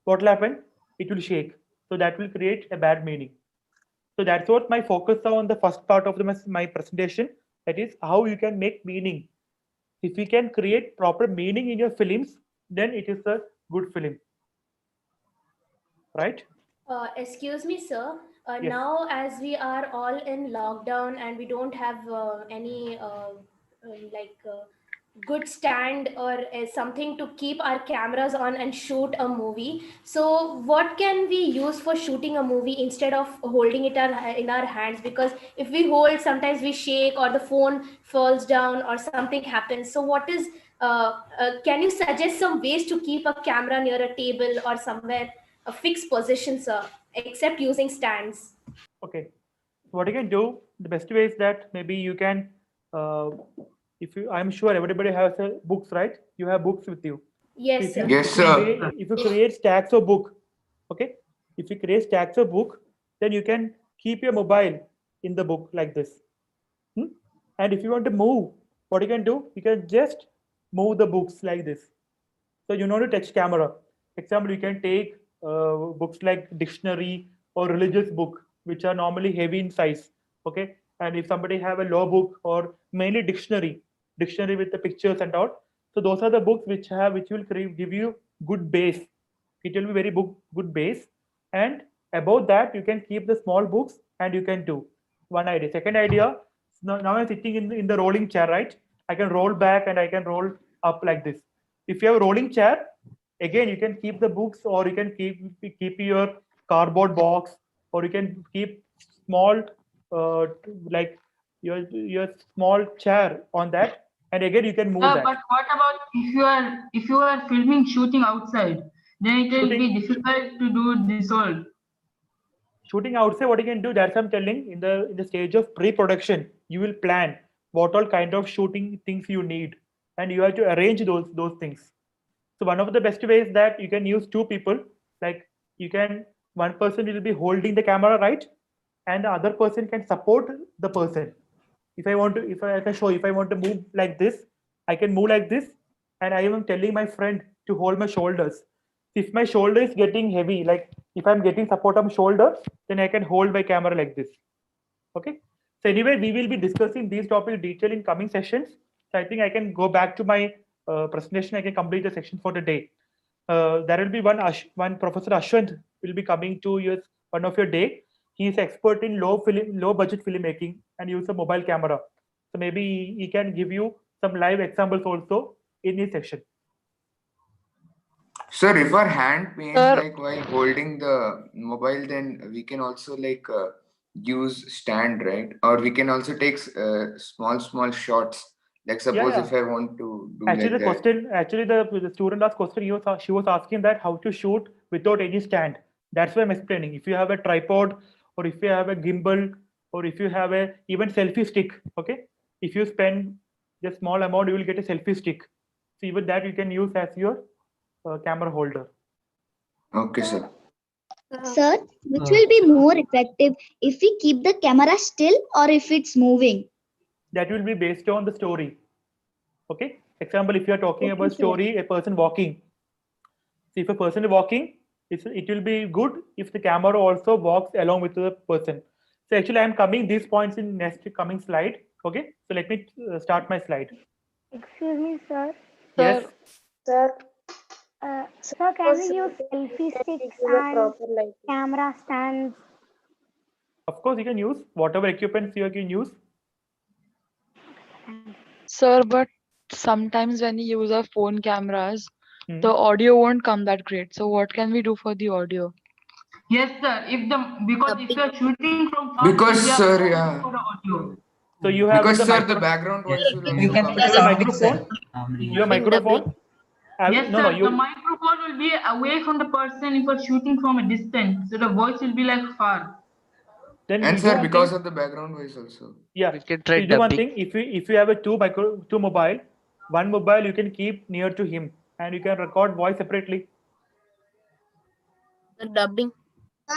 What will happen? It will shake. So that will create a bad meaning. So that's what my focus on the first part of my presentation. That is how you can make meaning. If you can create proper meaning in your films, then it is a good film, right? Excuse me, sir. Yes. Now, as we are all in lockdown and we don't have any like good stand or something to keep our cameras on and shoot a movie, so what can we use for shooting a movie instead of holding it in our hands? Because if we hold, sometimes we shake or the phone falls down or something happens. So, what is can you suggest some ways to keep a camera near a table or somewhere? A fixed position, sir, except using stands. Okay. What you can do, the best way is that maybe you can, if you, I'm sure everybody has books, right? You have books with you. So Yes, if you, sir. Yes, sir. if you create stacks of book, okay, if you create stacks of book, then you can keep your mobile in the book like this. And if you want to move, what you can do, you can just move the books like this. So you know to touch camera. Example, you can take books like dictionary or religious book, which are normally heavy in size. Okay, and if somebody have a law book or mainly dictionary with the pictures and all. So those are the books which will give you good base. It will be very good base, and above that you can keep the small books and you can do one idea. Second idea. Now I'm sitting in the rolling chair, right? I can roll back and I can roll up like this. If you have a rolling chair, again you can keep the books or you can keep your cardboard box or you can keep small like your small chair on that, and again you can move that. But what about if you are filming shooting outside? Then it will be difficult to do this all. Shooting outside, what you can do, that's I'm telling, in the stage of pre-production, you will plan what all kind of shooting things you need, and you have to arrange those things. So one of the best ways that you can use two people, like you can, one person will be holding the camera, right, and the other person can support the person. If I want to, if I can show, if I want to move like this, I can move like this, and I am telling my friend to hold my shoulders. If my shoulder is getting heavy, like if I'm getting support on shoulder, then I can hold my camera like this. Okay. So anyway, we will be discussing these topics in detail in coming sessions. So I think I can go back to my presentation. I can complete the section for the day. There will be one Professor Ashwant will be coming to one of your day. He is expert in low budget filmmaking and use a mobile camera. So maybe he can give you some live examples also in his section. Sir, if our hand pains Sir. like while holding the mobile, then we can also use stand, right? Or we can also take small shots. Like suppose Yeah. if I want to do Actually, like the that. question, actually, the student asked question. She was asking that how to shoot without any stand. That's why I'm explaining. If you have a tripod, or if you have a gimbal, or if you have a even selfie stick, okay. If you spend just small amount, you will get a selfie stick. So even that you can use as your camera holder. Okay, sir. Sir, which will be more effective if we keep the camera still or if it's moving? That will be based on the story. Okay. Example, if you are talking Okay, about sir. story, a person walking. So if a person is walking, it will be good if the camera also walks along with the person. So actually, I'm coming these points in next coming slide. Okay. So let me start my slide. Excuse me, sir. Yes. Sir. Sir, can we use selfie sticks and camera stands? Of course, you can use whatever equipment you can use. Sir, but sometimes when you use our phone cameras, the audio won't come that great. So what can we do for the audio? Yes, sir. Because if you are shooting from far, Because, we are sir, only yeah. for the audio. So you have Because the sir, the background voice will We also can come. put a your sound mix, microphone. sir. Your microphone. Yes, No, sir. no. The microphone will be away from the person if you're shooting from a distance. So the voice will be like far. Then And you do sir, one because thing. of the background voice also. Yeah. We can So try you do one dubbing. thing. If you have a two mobile, one mobile you can keep near to him, and you can record voice separately. Dubbing.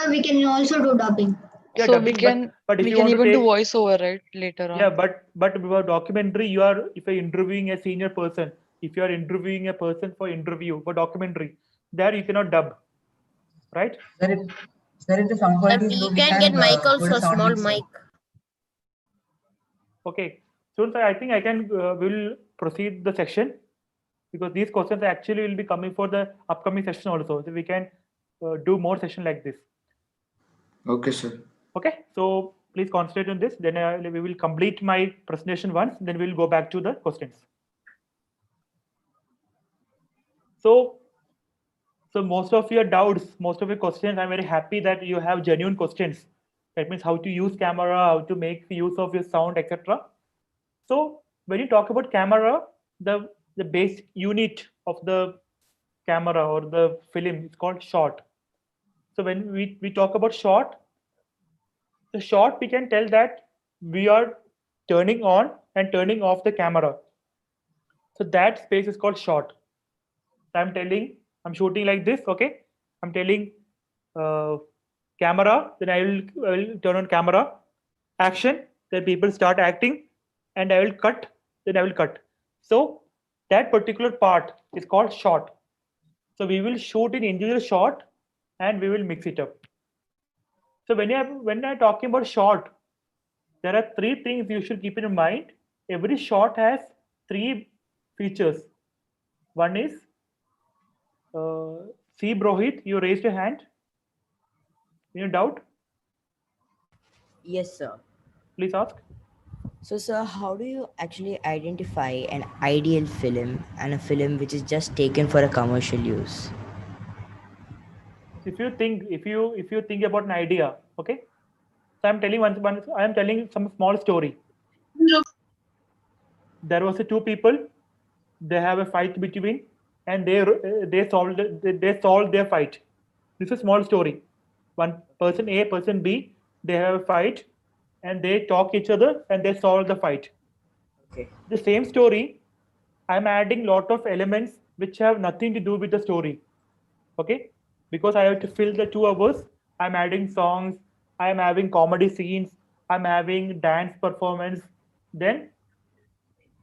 We can also do dubbing. Yeah, So we dubbing. can But if we you can want to even do take, voiceover, right? Later yeah, on. but about documentary, you are if you're interviewing a senior person, if you are interviewing a person for interview for documentary, there you cannot dub, right? Sir, if the sound quality is low, we can put a sound mix, sir. Okay. So I think I can will proceed the section because these questions actually will be coming for the upcoming session also. So we can do more session like this. Okay, sir. Okay. So please concentrate on this. Then we will complete my presentation once. Then we'll go back to the questions. So most of your doubts, most of your questions, I'm very happy that you have genuine questions. That means how to use camera, how to make use of your sound, etc. So when you talk about camera, the base unit of the camera or the film is called shot. So when we talk about shot, the shot we can tell that we are turning on and turning off the camera. So that space is called shot. I'm telling, I'm shooting like this, okay? I'm telling camera, then I will turn on camera, action, then people start acting, and I will cut, then I will cut. So that particular part is called shot. So we will shoot in individual shot and we will mix it up. So when I'm talking about shot, there are three things you should keep in mind. Every shot has three features. One is see, Brohit, you raised your hand. Any doubt? Yes, sir. Please ask. So, sir, how do you actually identify an ideal film and a film which is just taken for a commercial use? If you think about an idea, okay. So I'm telling I am telling some small story. There was two people. They have a fight between, and they solved their fight. This is a small story. One person A, person B, they have a fight, and they talk each other and they solve the fight. Okay. The same story, I'm adding lot of elements which have nothing to do with the story. Okay, because I have to fill the 2 hours. I'm adding songs, I'm having comedy scenes, I'm having dance performance. Then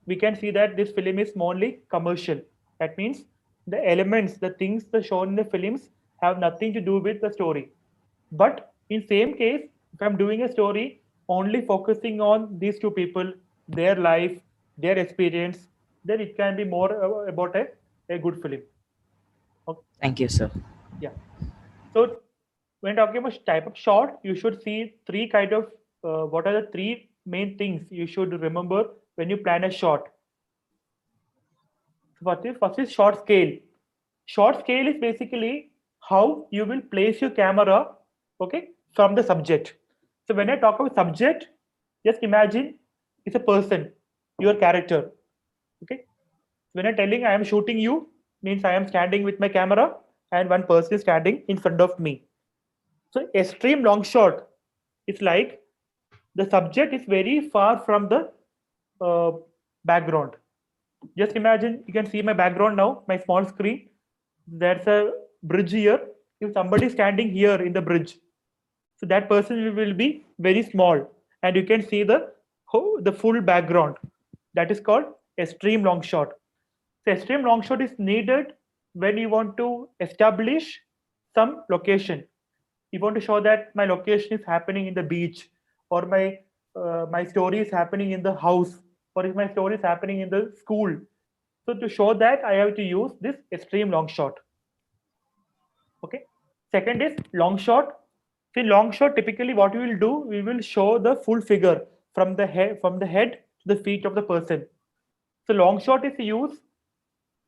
we can see that this film is mainly commercial. That means the elements, the things that shown in the films have nothing to do with the story. But in same case, if I'm doing a story only focusing on these two people, their life, their experience, then it can be more about a good film. Okay. Thank you, sir. Yeah. So when talking about type of shot, you should see three kind of what are the three main things you should remember when you plan a shot. First is short scale. Short scale is basically how you will place your camera, okay, from the subject. So when I talk about subject, just imagine it's a person, your character. Okay. When I'm telling I am shooting you, means I am standing with my camera and one person is standing in front of me. So extreme long shot is like the subject is very far from the background. Just imagine you can see my background now, my small screen. There's a bridge here. If somebody is standing here in the bridge, so that person will be very small, and you can see the full background. That is called extreme long shot. So extreme long shot is needed when you want to establish some location. You want to show that my location is happening in the beach, or my story is happening in the house, or if my story is happening in the school. So to show that, I have to use this extreme long shot. Okay. Second is long shot. In long shot, typically what we will do, we will show the full figure from the head to the feet of the person. So long shot is used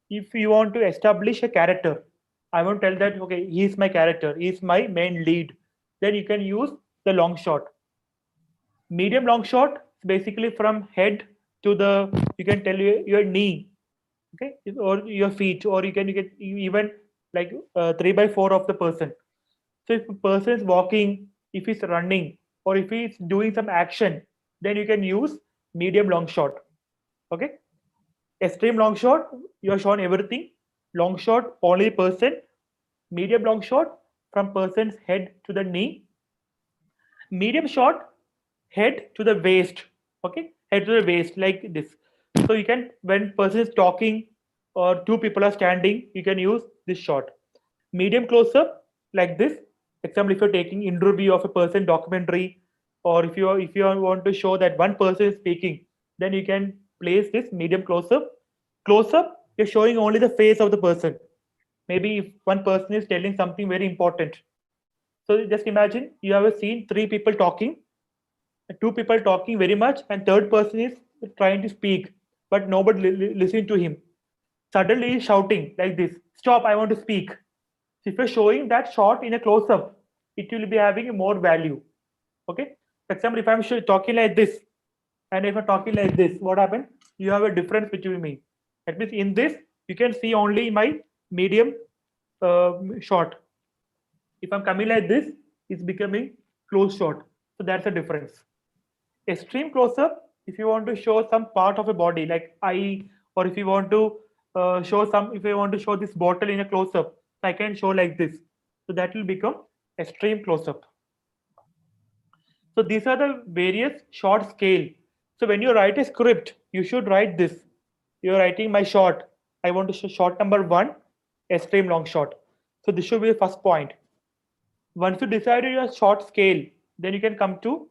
if you want to establish a character. I won't tell that, okay, he is my character, he is my main lead. Then you can use the long shot. Medium long shot, basically from head to the, you can tell your knee, okay, or your feet, or you can even like 3/4 of the person. So if a person is walking, if he's running, or if he's doing some action, then you can use medium long shot. Okay, extreme long shot, you are shown everything. Long shot only person. Medium long shot from person's head to the knee. Medium shot, head to the waist. Okay, head to the waist like this. So you can, when person is talking or two people are standing, you can use this shot. Medium close up like this. Example, if you're taking interview of a person, documentary, or if you want to show that one person is speaking, then you can place this medium close up. Close up, you're showing only the face of the person. Maybe if one person is telling something very important. So just imagine you have a scene, three people talking, two people talking very much, and third person is trying to speak, but nobody listening to him. Suddenly he's shouting like this, "Stop! I want to speak." If you're showing that shot in a close-up, it will be having more value. Okay. For example, if I'm talking like this, and if I'm talking like this, what happened? You have a difference between me. That means in this, you can see only my medium shot. If I'm coming like this, it's becoming close shot. So that's the difference. Extreme close up, if you want to show some part of a body like eye, or if you want to if you want to show this bottle in a close up, I can show like this. So that will become extreme close up. So these are the various short scale. So when you write a script, you should write this. You're writing my shot. I want to show shot number 1, extreme long shot. So this should be the first point. Once you decide your short scale, then you can come to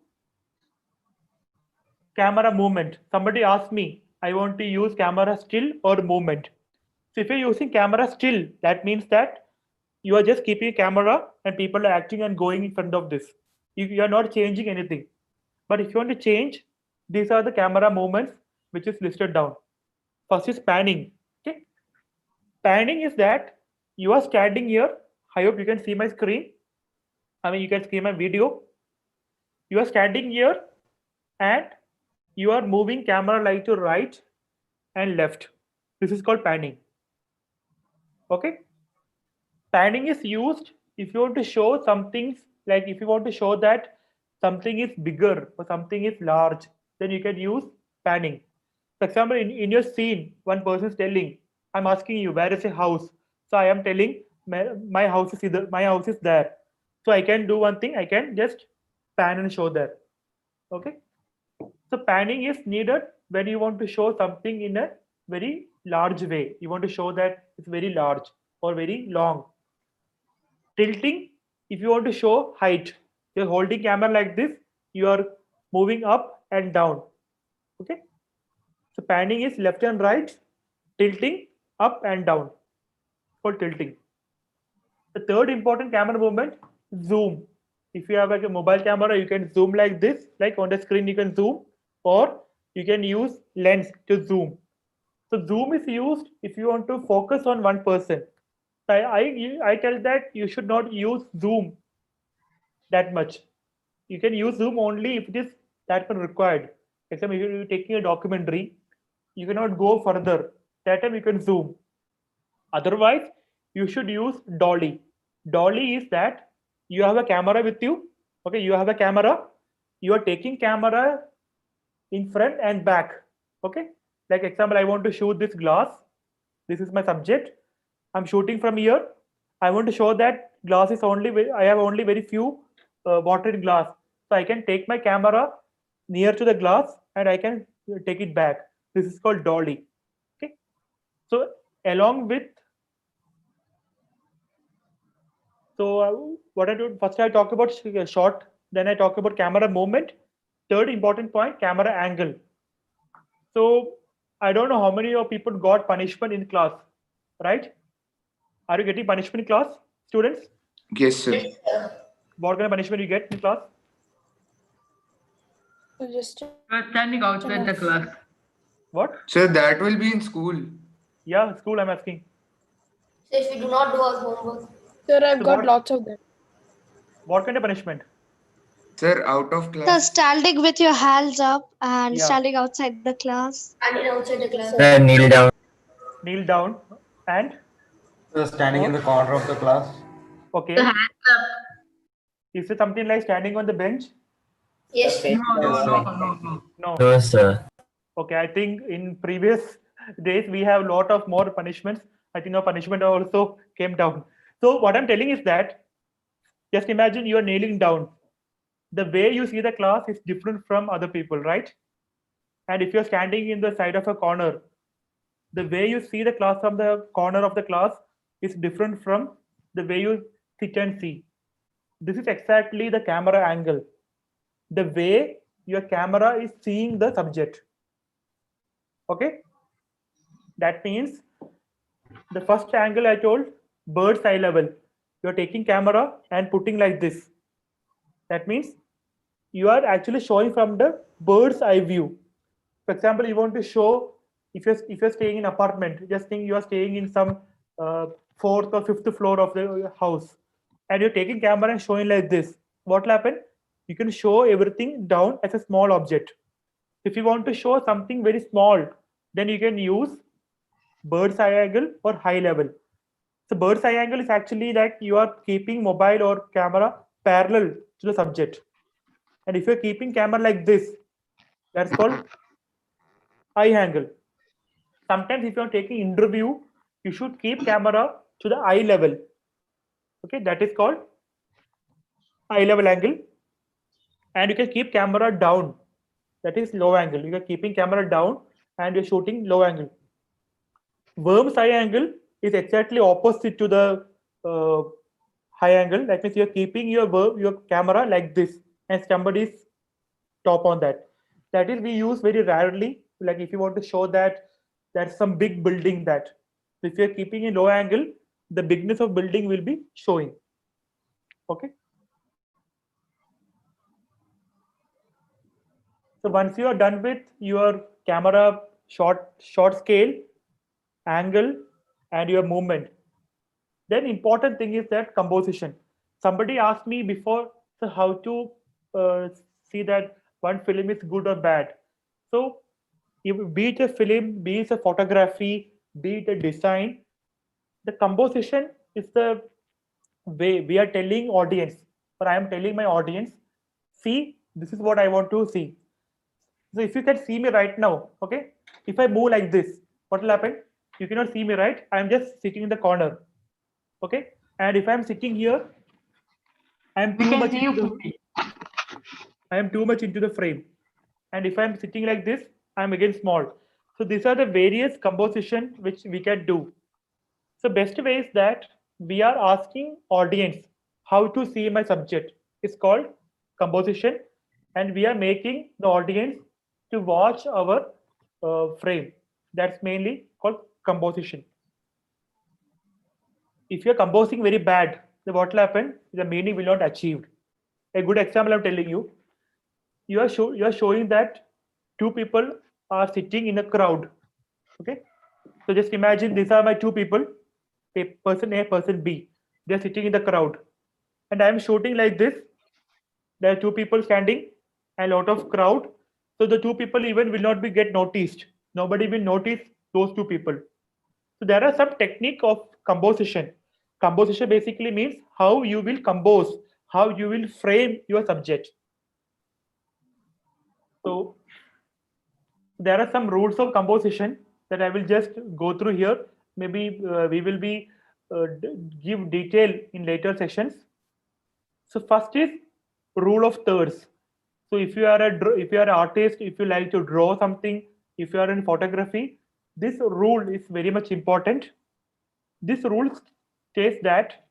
camera movement. Somebody asked me, I want to use camera still or movement. So if you're using camera still, that means that you are just keeping a camera and people are acting and going in front of this. You are not changing anything. But if you want to change, these are the camera movements which is listed down. First is panning. Okay. Panning is that you are standing here. I hope you can see my screen. I mean, you can see my video. You are standing here and you are moving camera like to right and left. This is called panning. Okay. Panning is used if you want to show some things, like if you want to show that something is bigger or something is large, then you can use panning. For example, in your scene, one person is telling, I'm asking you, where is a house? So I am telling my house is either, my house is there. So I can do one thing, I can just pan and show there. Okay. So panning is needed when you want to show something in a very large way. You want to show that it's very large or very long. Tilting, if you want to show height, you're holding camera like this, you are moving up and down. Okay. So panning is left and right, tilting up and down, called tilting. The third important camera movement, zoom. If you have like a mobile camera, you can zoom like this, like on the screen you can zoom, or you can use lens to zoom. So zoom is used if you want to focus on one person. I tell that you should not use zoom that much. You can use zoom only if it is that much required. Example, if you're taking a documentary, you cannot go further. That time you can zoom. Otherwise, you should use dolly. Dolly is that you have a camera with you. Okay, you have a camera. You are taking camera in front and back. Okay, like example, I want to shoot this glass. This is my subject. I'm shooting from here. I want to show that glass is only, I have only very few water in glass. So I can take my camera near to the glass and I can take it back. This is called dolly. Okay. So along with, what I do, first I talk about shot, then I talk about camera movement. Third important point, camera angle. So I don't know how many of people got punishment in class, right? Are you getting punishment in class, students? Yes, sir. What kind of punishment you get in class? Just standing outside the class. What? Sir, that will be in school. Yeah, school I'm asking. So if we do not do our homework. Sir, I've So got what- lots of them. What kind of punishment? Sir, out of So class. standing with your hands up and Yeah. standing outside the class. Standing outside the class. Sir, kneel down. Kneel down and So standing in the corner of the class. okay. The hands up. Is it something like standing on the bench? Yes. No, no, Yes, no, sir. no, no. No. No, sir. Okay, I think in previous days we have a lot of more punishments. I think our punishment also came down. So what I'm telling is that just imagine you are kneeling down. The way you see the class is different from other people, right? And if you're standing in the side of a corner, the way you see the class from the corner of the class is different from the way you sit and see. This is exactly the camera angle. The way your camera is seeing the subject. Okay? That means the first angle I told, bird's eye level. You're taking camera and putting like this. That means you are actually showing from the bird's eye view. For example, you want to show if you're staying in apartment, just think you are staying in some fourth or fifth floor of the house, and you're taking camera and showing like this. What will happen? You can show everything down as a small object. If you want to show something very small, then you can use bird's eye angle or high level. So bird's eye angle is actually like you are keeping mobile or camera parallel to the subject. And if you're keeping camera like this, that's called eye angle. Sometimes if you're taking interview, you should keep camera to the eye level. Okay, that is called eye level angle. And you can keep camera down. That is low angle. You are keeping camera down and you're shooting low angle. Worm's eye angle is exactly opposite to the high angle. That means you're keeping your camera like this and somebody's top on that. That is we use very rarely. Like if you want to show that there's some big building that. If you're keeping a low angle, the bigness of building will be showing. Okay. So once you are done with your camera short scale, angle, and your movement, then important thing is that composition. Somebody asked me before, so how to see that one film is good or bad. So if, be it a film, be it a photography, be it a design, the composition is the way we are telling audience, or I am telling my audience, see, this is what I want to see. So if you can see me right now, okay, if I move like this, what will happen? You cannot see me, right? I am just sitting in the corner, okay. And if I am sitting here, I am We too can much see you into the, fully. I am too much into the frame. And if I am sitting like this, I am again small. So these are the various composition which we can do. So best way is that we are asking audience how to see my subject. It's called composition, and we are making the audience to watch our frame. That's mainly called composition. If you're composing very bad, then what will happen? The meaning will not achieved. A good example I'm telling you. You are showing that two people are sitting in a crowd. Okay. So just imagine these are my two people, person A, person B. They're sitting in the crowd. And I'm shooting like this. There are two people standing, a lot of crowd. So the two people even will not be get noticed. Nobody will notice those two people. So there are some technique of composition. Composition basically means how you will compose, how you will frame your subject. So there are some rules of composition that I will just go through here. Maybe we will be give detail in later sessions. So first is rule of thirds. So if you are if you are an artist, if you like to draw something, if you are in photography, this rule is very much important. This rule states that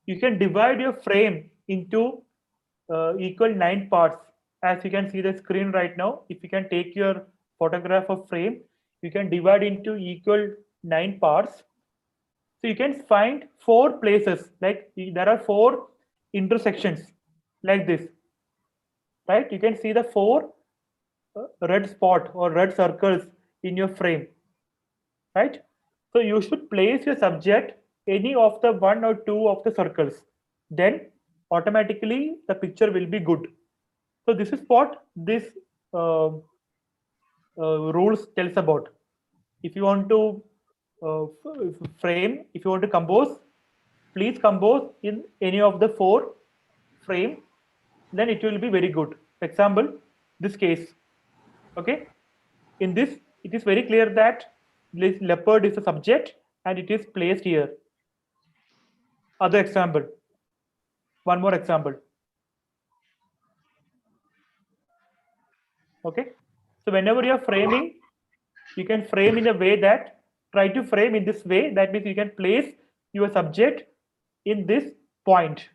you can divide your frame into equal 9 parts. As you can see the screen right now, if you can take your photograph of frame, you can divide into equal 9 parts. So you can find 4 places, like there are 4 intersections like this, right? You can see the 4 red spot or red circles in your frame, right? So you should place your subject any of the 1 or 2 of the circles. Then automatically the picture will be good. So this is what this rules tells about. If you want to frame, if you want to compose, please compose in any of the 4 frame, then it will be very good. Example, this case. Okay, in this it is very clear that this leopard is a subject and it is placed here. Other example, one more example. Okay, so whenever you are framing, you can frame in a way that, try to frame in this way, that means you can place your subject in this point.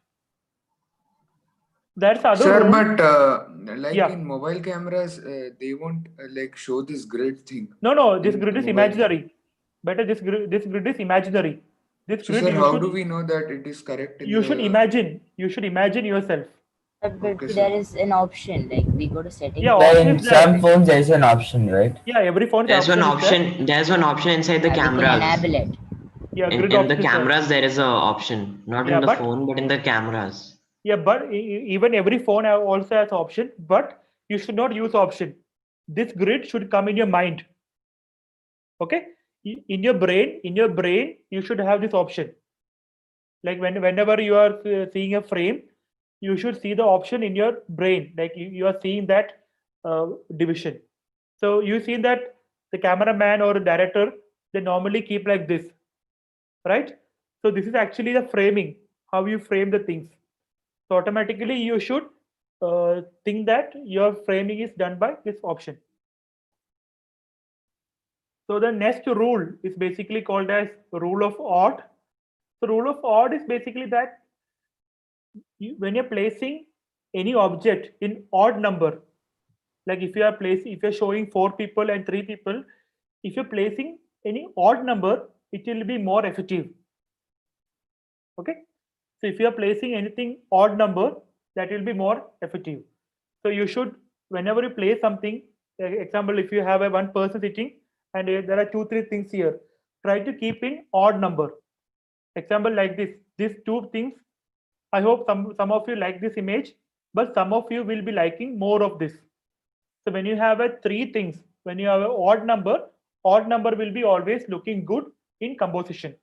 That's other Sir, rule. but like Yeah. in mobile cameras, they won't like show this grid thing. No, this in grid is mobile imaginary. Better, this grid is imaginary. This So, grid sir, you how should do we know that it is correct in you should the? imagine. You should imagine yourself. But Okay, there sir. is an option, like we go to settings. Yeah, Well, option in is there. some phones, there is an option, right? Yeah, every phone There's one option is there. option. There's one option inside the We can cameras. enable it. Yeah, In, grid in the option is there. cameras, there is a option, not Yeah, in the but phone, but in the cameras. yeah, but even every phone also has option. But you should not use option. This grid should come in your mind. Okay, in your brain, you should have this option. Like whenever you are seeing a frame, you should see the option in your brain. Like you are seeing that division. So you see that the cameraman or director, they normally keep like this, right? So this is actually the framing, how you frame the things. So automatically you should think that your framing is done by this option. So the next rule is basically called as rule of odd. So rule of odd is basically that when you're placing any object in odd number, like if you're showing 4 people and 3 people, if you're placing any odd number, it will be more effective. Okay, so if you are placing anything odd number, that will be more effective. So you should, whenever you place something, example, if you have a one person sitting and there are 2-3 things here, try to keep in odd number. Example like this, these 2 things. I hope some of you like this image, but some of you will be liking more of this. So when you have a 3 things, when you have an odd number will be always looking good in composition.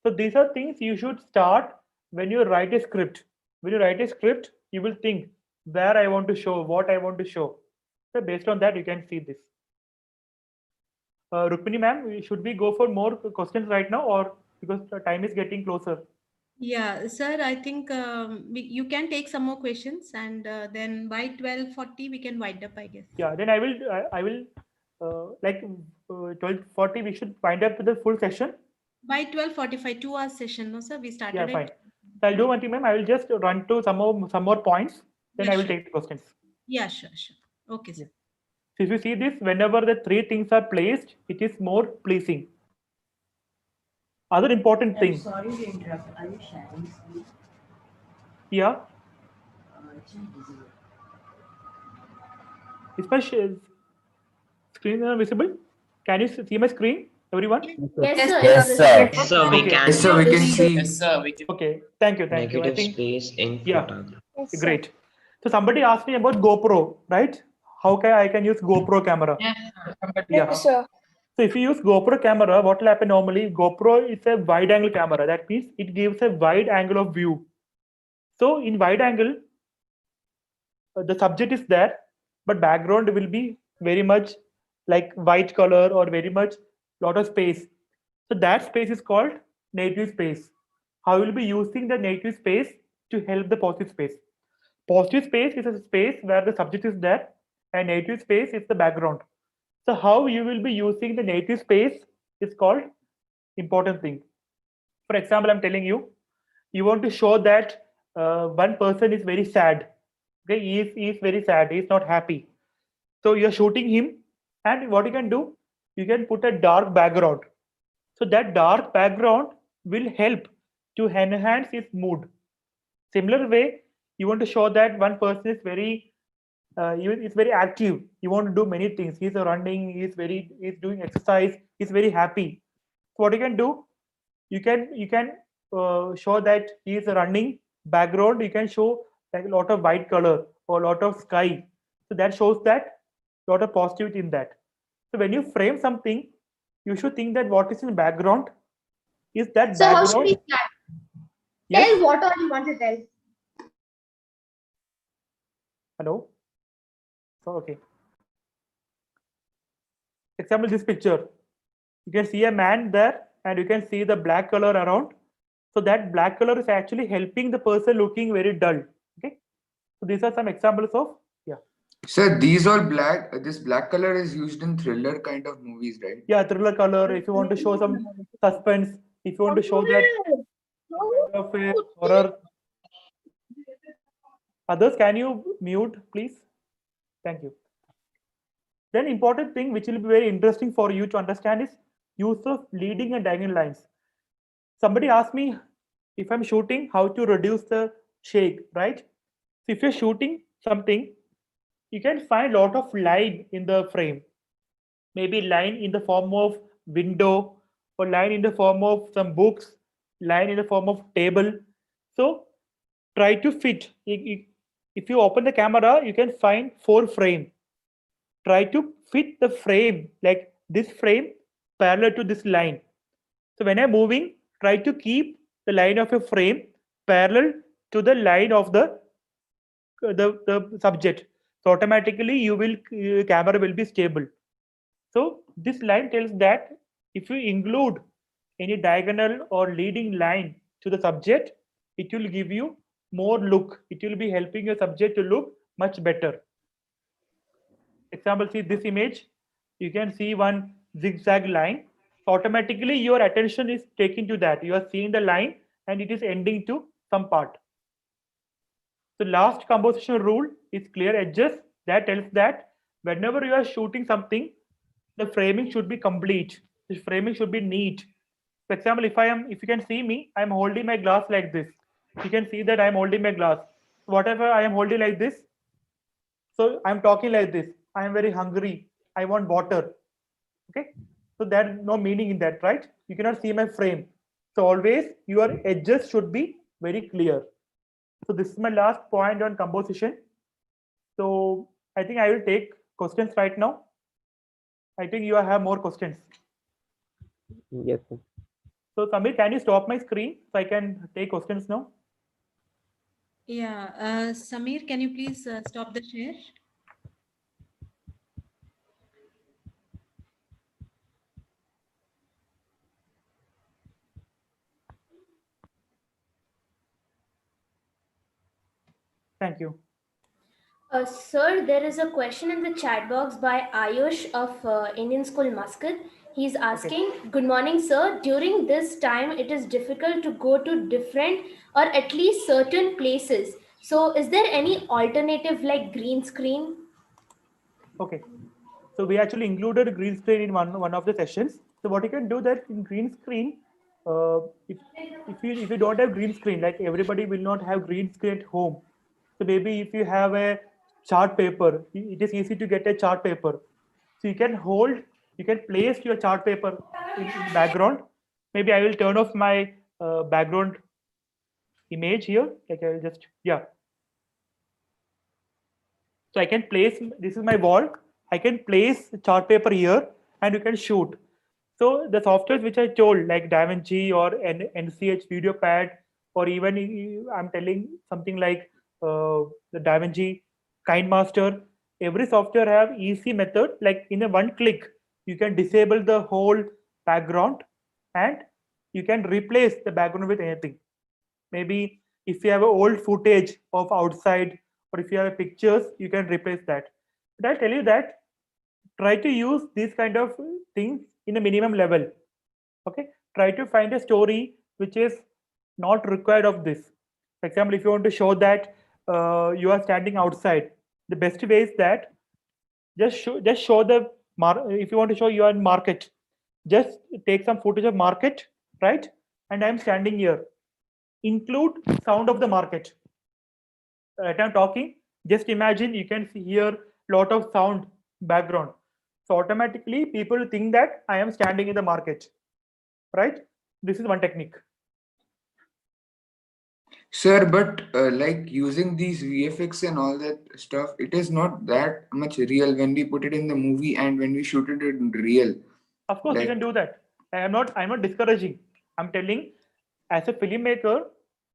So these are things you should start when you write a script. When you write a script, you will think where I want to show, what I want to show. So based on that, you can see this. Rukmini ma'am, should we go for more questions right now, or because the time is getting closer? Yeah, sir, I think you can take some more questions, and then by 12:40 we can wind up, I guess. Yeah, then I will like 12:40 we should wind up with the full session. By 12:45, 2 hours session, no sir? We started Yeah, it. fine. So I'll do one thing, ma'am. I will just run to some more points. Then Yeah, I will sure. take the questions. Yeah, sure. Okay, sir. So if you see this, whenever the 3 things are placed, it is more pleasing. Other important thing. Sorry to interrupt. Are you sharing screen? Yeah. Is my screen visible? Can you see my screen, everyone? Yes, sir. Yes, sir. Yes, So we Okay. can. Yes, sir, we can see. Yes, sir. We can. Okay. Thank you. I Negative think. space in Yeah. photograph. Yes, sir. Great. So somebody asked me about GoPro, right? How can I use GoPro camera? Yes, Yeah. Yes, sir. So if you use GoPro camera, what will happen normally? GoPro is a wide angle camera. That means it gives a wide angle of view. So in wide angle, the subject is there, but background will be very much like white color or very much lot of space. So that space is called native space. How you will be using the native space to help the positive space. Positive space is a space where the subject is there, and native space is the background. So how you will be using the native space is called important thing. For example, I'm telling you, you want to show that one person is very sad. Okay, he is very sad. He is not happy. So you're shooting him, and what you can do, you can put a dark background. So that dark background will help to enhance his mood. Similar way, you want to show that one person is very is very active. You want to do many things. He's running. He's doing exercise. He's very happy. So what you can do, you can show that he is running background. You can show like a lot of white color or a lot of sky. So that shows that lot of positivity in that. So when you frame something, you should think that what is in the background is that So how should we background. start? Yes. Tell what all you want to tell. Hello. So okay. Example, this picture. You can see a man there, and you can see the black color around. So that black color is actually helping the person looking very dull. Okay. So these are some examples of, yeah. Sir, these all black. This black color is used in thriller kind of movies, right? Yeah, thriller color. If you want to show some suspense, if you want to show that kind of a horror. Others, can you mute, please? Thank you. Then important thing which will be very interesting for you to understand is use of leading and diagonal lines. Somebody asked me if I'm shooting, how to reduce the shake, right? So if you're shooting something, you can find a lot of line in the frame. Maybe line in the form of window, or line in the form of some books, line in the form of table. So try to fit. If you open the camera, you can find 4 frame. Try to fit the frame, like this frame parallel to this line. So when I'm moving, try to keep the line of a frame parallel to the line of the subject. So automatically you will camera will be stable. So this line tells that if you include any diagonal or leading line to the subject, it will give you more look. It will be helping your subject to look much better. Example, see this image. You can see one zigzag line. So automatically your attention is taken to that. You are seeing the line and it is ending to some part. The last composition rule is clear edges. That tells that whenever you are shooting something, the framing should be complete. The framing should be neat. For example, if you can see me, I'm holding my glass like this. You can see that I'm holding my glass. Whatever I am holding like this, so I'm talking like this. I am very hungry. I want water. Okay. So there's no meaning in that, right? You cannot see my frame. So always your edges should be very clear. So this is my last point on composition. So I think I will take questions right now. I think you have more questions. Yes, sir. So Samir, can you stop my screen so I can take questions now? Yeah, Samir, can you please stop the share? Thank you. Sir, there is a question in the chat box by Ayush of Indian School Muscat. He's asking, Good morning, sir. During this time, it is difficult to go to different or at least certain places. So, is there any alternative like green screen? Okay. So we actually included green screen in one of the sessions. So what you can do that in green screen, uh, if if you don't have green screen, like everybody will not have green screen at home. So maybe if you have a chart paper, it is easy to get a chart paper. So you can place your chart paper in background. Maybe I will turn off my background image here. Like I will just, yeah. So I can place, this is my wall. I can place chart paper here and you can shoot. So the softwares which I told, like DaVinci or NCH Video Pad, or even I'm telling something like the DaVinci KineMaster, every software have easy method. Like in a one click, you can disable the whole background and you can replace the background with anything. Maybe if you have an old footage of outside, or if you have pictures, you can replace that. But I'll tell you that try to use these kind of things in a minimum level. Okay, try to find a story which is not required of this. For example, if you want to show that you are standing outside, the best way is that just show the if you want to show you are in market, just take some footage of market, right? And I'm standing here, include sound of the market. Right, I'm talking, just imagine you can hear lot of sound background. So automatically people think that I am standing in the market, right? This is one technique. Sir, but like using these VFX and all that stuff, it is not that much real when we put it in the movie and when we shoot it in real. Of course, you can do that. I'm not discouraging. I'm telling, as a filmmaker,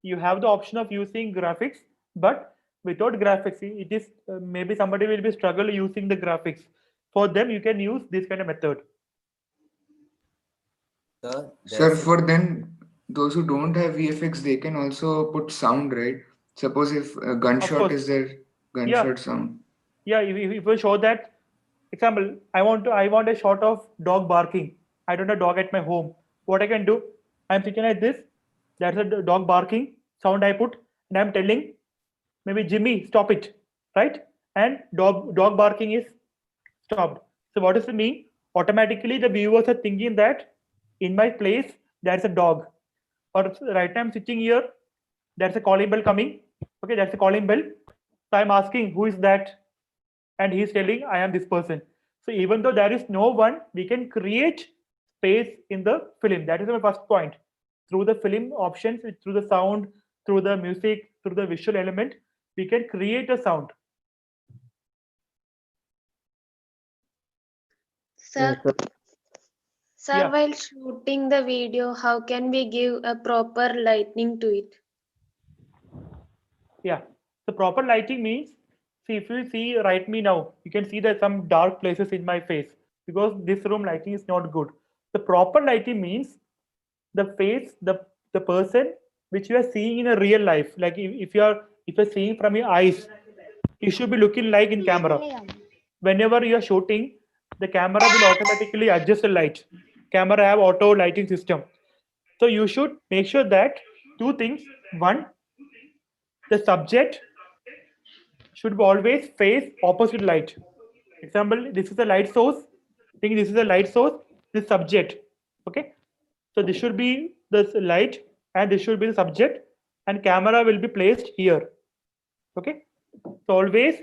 you have the option of using graphics, but without graphics, it is maybe somebody will be struggle using the graphics. For them, you can use this kind of method. Sir, for then those who don't have VFX, they can also put sound, right? Suppose if a gunshot course. is there, Yeah. gunshot sound. Yeah, if we show that, example, I want a shot of dog barking. I don't have dog at my home. What I can do, I'm sitting like this. That's a dog barking sound I put, and I'm telling maybe Jimmy, stop it, right? And dog barking is stopped. So what does it mean? Automatically, the viewers are thinking that in my place there's a dog, or right now I'm sitting here, there's a calling bell coming. Okay, that's a calling bell. So I'm asking who is that, and he's telling I am this person. So even though there is no one, we can create space in the film. That is my first point. Through the film options, through the sound, through the music, through the visual element, we can create a sound. Sir, sir, Yeah. while shooting the video, how can we give a proper lighting to it? Yeah. The proper lighting means, see, if you see right me now, you can see that some dark places in my face because this room lighting is not good. The proper lighting means the face, the person which you are seeing in a real life. Like if you're seeing from your eyes, you should be looking like in camera. Whenever you are shooting, the camera will automatically adjust the light. Camera have auto lighting system. So you should make sure that two things. One, the subject should always face opposite light. Example, this is a light source. Think this is a light source, this subject. Okay. So this should be the light and this should be the subject and camera will be placed here. Okay. So always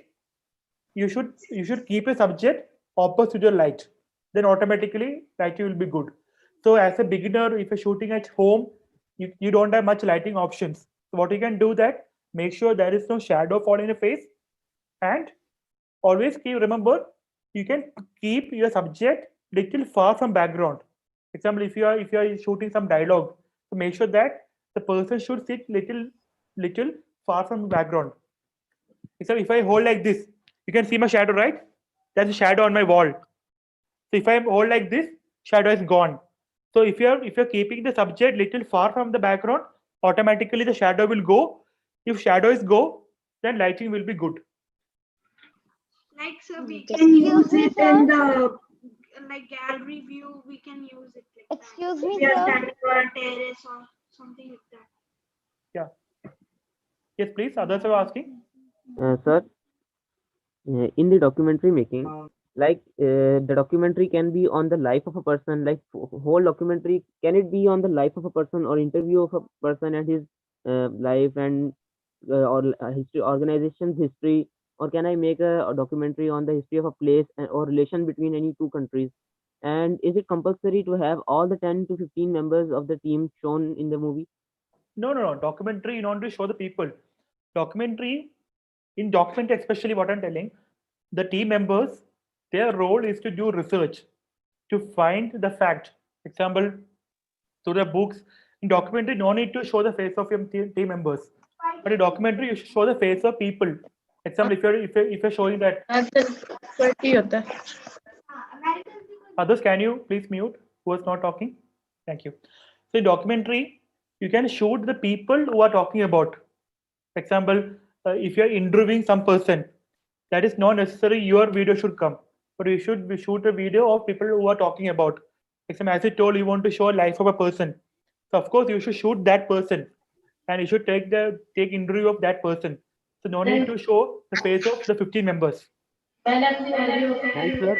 you should keep a subject opposite your light. Then automatically lighting will be good. So as a beginner, if you're shooting at home, you don't have much lighting options. So what you can do that, make sure there is no shadow fall in your face and always remember you can keep your subject little far from background. Example, if you are shooting some dialogue, so make sure that the person should sit little far from the background. Example, if I hold like this, you can see my shadow, right? There's a shadow on my wall. So if I hold like this, shadow is gone. So if you're keeping the subject little far from the background, automatically the shadow will go. If shadow is go, then lighting will be good. Like, sir, we Excuse can me, use it sir. in the like gallery view. We can use it like Excuse that. me, We are sir. standing on a terrace or something like that. Yeah. Yes, please. Others are asking. Sir, in the documentary making, like the documentary can be on the life of a person, like whole documentary, can it be on the life of a person or interview of a person and his life and or history, organization's history, or can I make a documentary on the history of a place or relation between any two countries? And is it compulsory to have all the 10 to 15 members of the team shown in the movie? No. Documentary, you want to show the people. Documentary, in documentary, especially what I'm telling, the team members, their role is to do research, to find the fact. Example, through the books. In documentary, no need to show the face of your team members. But in documentary, you should show the face of people. Example, if you're showing that. Others, can you please mute who is not talking? Thank you. So in documentary, you can shoot the people who are talking about. Example, if you are interviewing some person, that is not necessary your video should come, but you should shoot a video of people who are talking about. Example, as I told, you want to show life of a person, so of course you should shoot that person, and you should take interview of that person. So no need to show the face of the 15 members. And sir,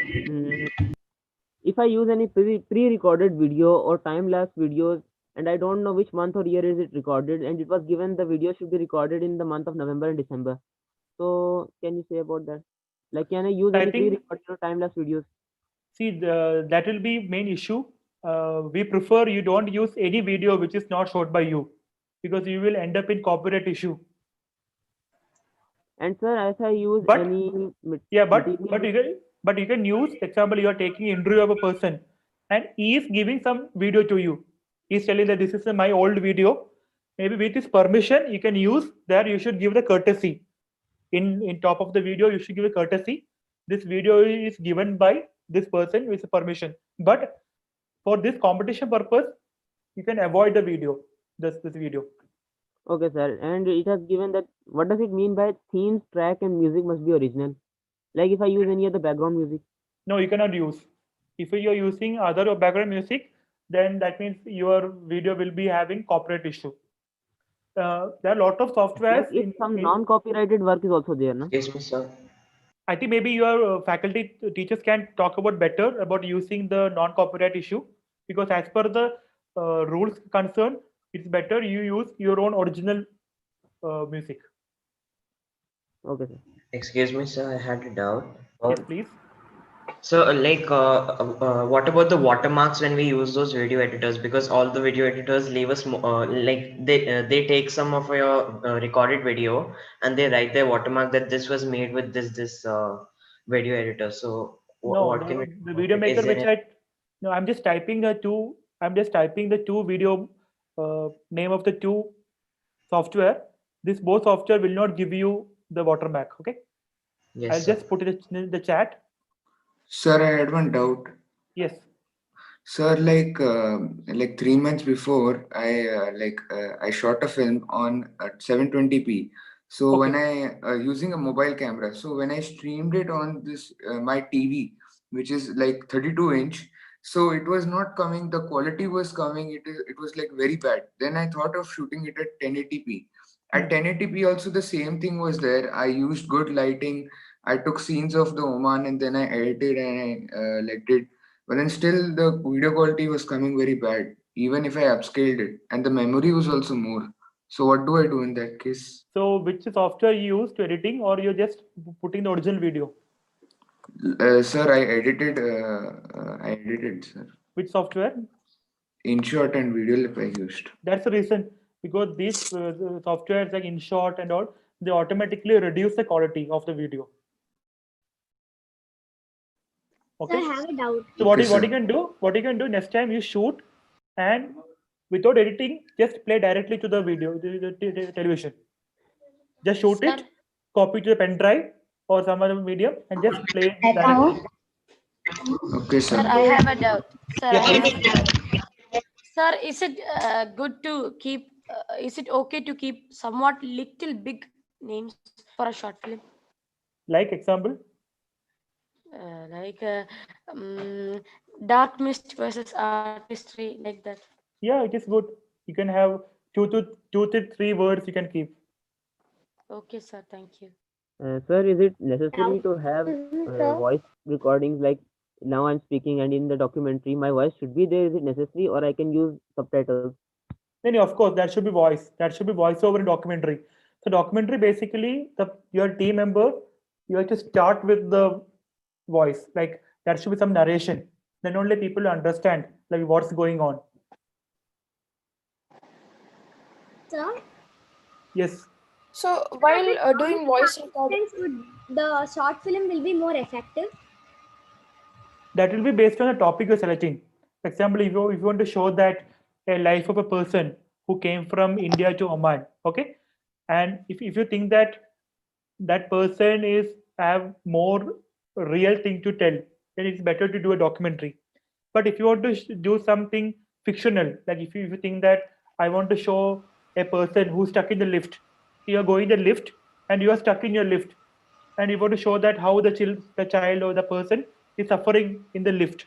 if I use any pre-recorded video or time-lapse videos and I don't know which month or year is it recorded and it was given the video should be recorded in the month of November and December. So can you say about that? Like, can I use any pre-recorded or time-lapse videos? See, that will be main issue. We prefer you don't use any video which is not shot by you. because you will end up in copyright issue. And sir, if I use But any yeah, material, but you can use, example, you are taking interview of a person and he is giving some video to you. He's telling that this is my old video. Maybe with his permission, you can use there. You should give the courtesy. In top of the video, you should give a courtesy. This video is given by this person with permission. But for this competition purpose, you can avoid the video. This video. okay, sir. And it has given that. What does it mean by themes, track, and music must be original? Like if I use any other background music. No, you cannot use. If you're using other background music, then that means your video will be having copyright issue. There are a lot of Like softwares if some non-copyrighted work is also there, no? Yes, sir. I think maybe your faculty teachers can talk about better about using the non-copyright issue, because as per the rules concerned, it's better you use your own original music. Okay, sir. Excuse me, sir. I had a doubt. Yes, please. So, what about the watermarks when we use those video editors? Because all the video editors leave us like they take some of your recorded video and they write their watermark that this was made with this video editor. So, No, what can we the do video about it? maker Is there which no, I'm just typing the two. I'm just typing the two video name of the two software. This both software will not give you the watermark. Okay. Yes, I'll sir. just put it in the chat. Sir, I had one doubt. Yes. Sir, like 3 months before, I shot a film on 720p. So when I using a mobile camera, so when I streamed it on this my TV, which is like 32-inch, so it was not coming. The quality was coming. It was like very bad. Then I thought of shooting it at 1080p. At 1080p also the same thing was there. I used good lighting. I took scenes of the Oman and then I edited and I did. But then still the video quality was coming very bad, even if I upscaled it, and the memory was also more. So what do I do in that case? So which software you use to editing, or you're just putting the original video? Sir, I edited, sir. Which software? InShot and VideoLip I used. That's the reason, because these softwares like InShot and all, they automatically reduce the quality of the video. Okay. So I have a doubt. So what you can do? What you can do next time you shoot, and without editing, just play directly to the video, the television. Just shoot it, copy to the pen drive or some other medium, and just play it directly. Okay, sir. Sir, I have a doubt. Sir, Yes, I have please. a doubt. Sir, is it good to keep? Is it okay to keep somewhat little big names for a short film? Like example? Like Dark Mist versus Artistry, like that. Yeah, it is good. You can have two to three words you can keep. Okay, sir. Thank you. Sir, is it necessary to have sir. voice recordings like now I'm speaking and in the documentary my voice should be there? Is it necessary or I can use subtitles? No, of course, that should be voice. That should be voiceover in documentary. So documentary basically, your team member, you have to start with the voice. Like there should be some narration. Then only people understand like what's going on. Sir, Yes. So while doing voice recording, the short film will be more effective. That will be based on the topic you're selecting. For example, if you want to show that a life of a person who came from India to Oman, okay, and if you think that that person is have more real thing to tell, then it's better to do a documentary. But if you want to do something fictional, like if you think that I want to show a person who's stuck in the lift, you are going the lift and you are stuck in your lift, and you want to show that how the child or the person is suffering in the lift.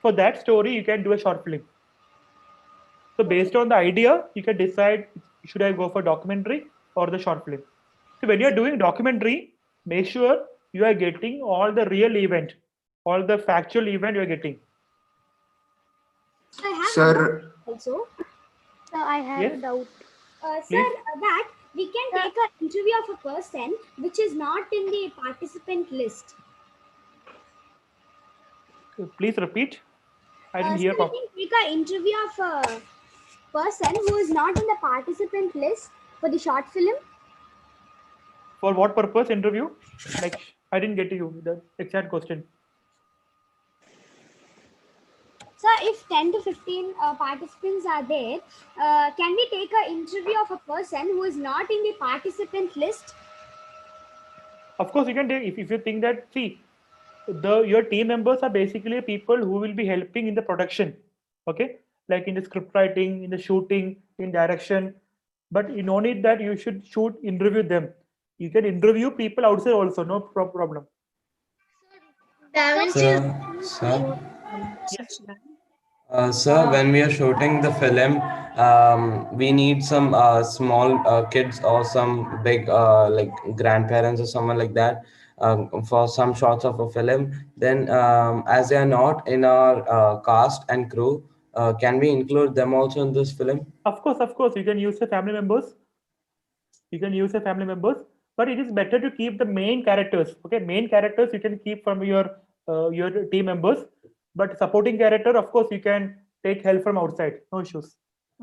For that story, you can do a short film. So based on the idea, you can decide should I go for documentary or the short film. So when you are doing documentary, make sure you are getting all the real event, all the factual event you are getting. I have Sir. a doubt also. I have Yes. a doubt. Sir, that we can take an interview of a person which is not in the participant list. Please repeat. I didn't So hear we properly. can take an interview of person who is not in the participant list for the short film? For what purpose interview? Like, I didn't get you the exact question. So if 10 to 15 participants are there, can we take an interview of a person who is not in the participant list? Of course, you can take if you think that, see, your team members are basically people who will be helping in the production, okay, like in the script writing, in the shooting, in direction. But you no need that you should interview them. You can interview people outside also, no problem. Sir, Yes. sir, when we are shooting the film, we need some small kids or some big like grandparents or someone like that for some shots of a film. Then, as they are not in our cast and crew, can we include them also in this film? Of course, you can use the family members. You can use the family members, but it is better to keep the main characters. Okay, main characters you can keep from your team members, but supporting character, of course, you can take help from outside. No issues.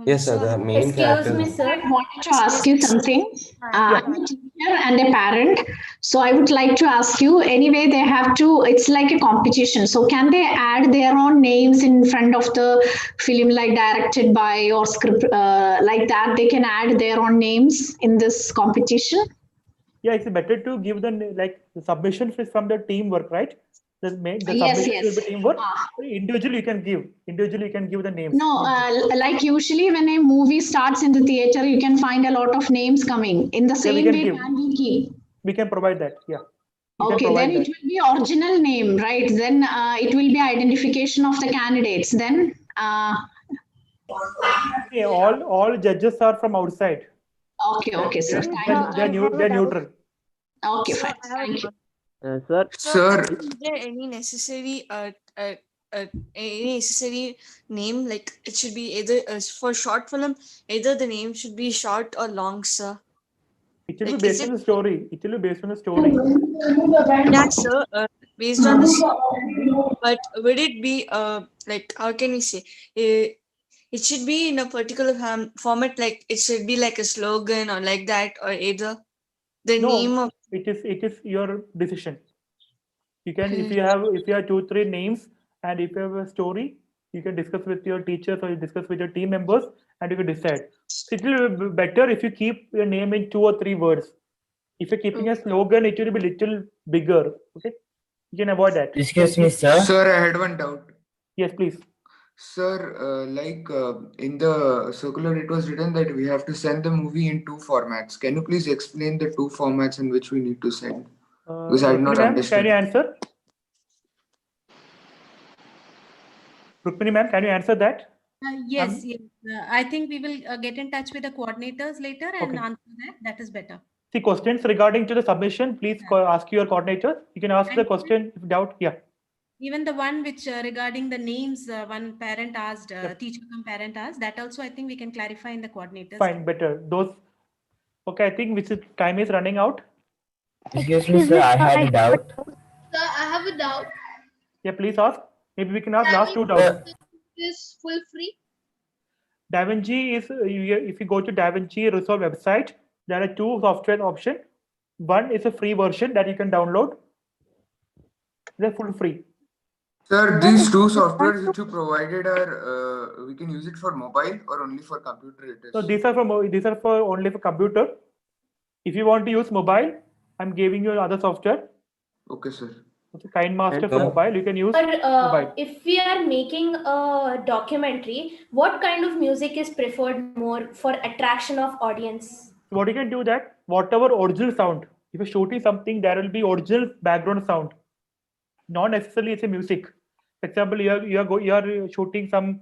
Yes, sir. The main Excuse character. me, sir. I wanted to ask you something. I'm a teacher and a parent, so I would like to ask you. Anyway, they have to. It's like a competition. So can they add their own names in front of the film, like directed by or script like that? They can add their own names in this competition. Yeah, it's better to give the submission from the teamwork, right? The Yes, submission will yes. be teamwork. Individually, you can give the names. No, like usually when a movie starts in the theater, you can find a lot of names coming. In the Yeah, same we can way, give. can we keep? We can provide that. Yeah. We can Okay, provide then it will be original name, right? Then it will be identification of the candidates. Then Yeah, all judges are from outside. okay, sir. They're neutral. Okay, fine. Thank you. Sir. Sir. Is there any necessary name? Like it should be either for short film, either the name should be short or long, sir. It will Like, be based is on it- the story. It will be based on the story. Yeah, sir. Based on this, but would it be like how can we say? It should be in a particular format, like it should be like a slogan or like that, or either the name No, of. it is your decision. You can if you have 2-3 names and if you have a story, you can discuss with your teachers or you discuss with your team members and you can decide. So it will be better if you keep your name in 2 or 3 words. If you're keeping a slogan, it will be little bigger. Okay, you can avoid that. Excuse me, sir. Sir, I had one doubt. Yes, please. Sir, in the circular, it was written that we have to send the movie in 2 formats. Can you please explain the 2 formats in which we need to send? Because I did not Rukmini ma'am, understand. can you answer? Rukmini ma'am, can you answer that? Yes. I think we will get in touch with the coordinators later and Okay. answer that. That is better. See, questions regarding to the submission, please ask your coordinator. You can ask the question if doubt. Yeah. Even the one which regarding the names, one parent asked, teacher come parent asked, that also I think we can clarify in the coordinators. Fine, better. Those. Okay, I think time is running out. Excuse me, sir. I had a doubt. Sir, I have a doubt. Yeah, please ask. Maybe we can ask last 2 doubts. Is full free? DaVinci is, if you go to DaVinci Resolve website, there are 2 software options. One is a free version that you can download. They're full free. Sir, these 2 softwares which you provided are we can use it for mobile or only for computer it is? So these are for only for computer. If you want to use mobile, I'm giving you other software. Okay, sir. Okay, KineMaster for mobile, you can use But mobile. if we are making a documentary, what kind of music is preferred more for attraction of audience? What you can do that, whatever original sound. If you're shooting something, there will be original background sound. Not necessarily it's a music. For example, you are shooting some.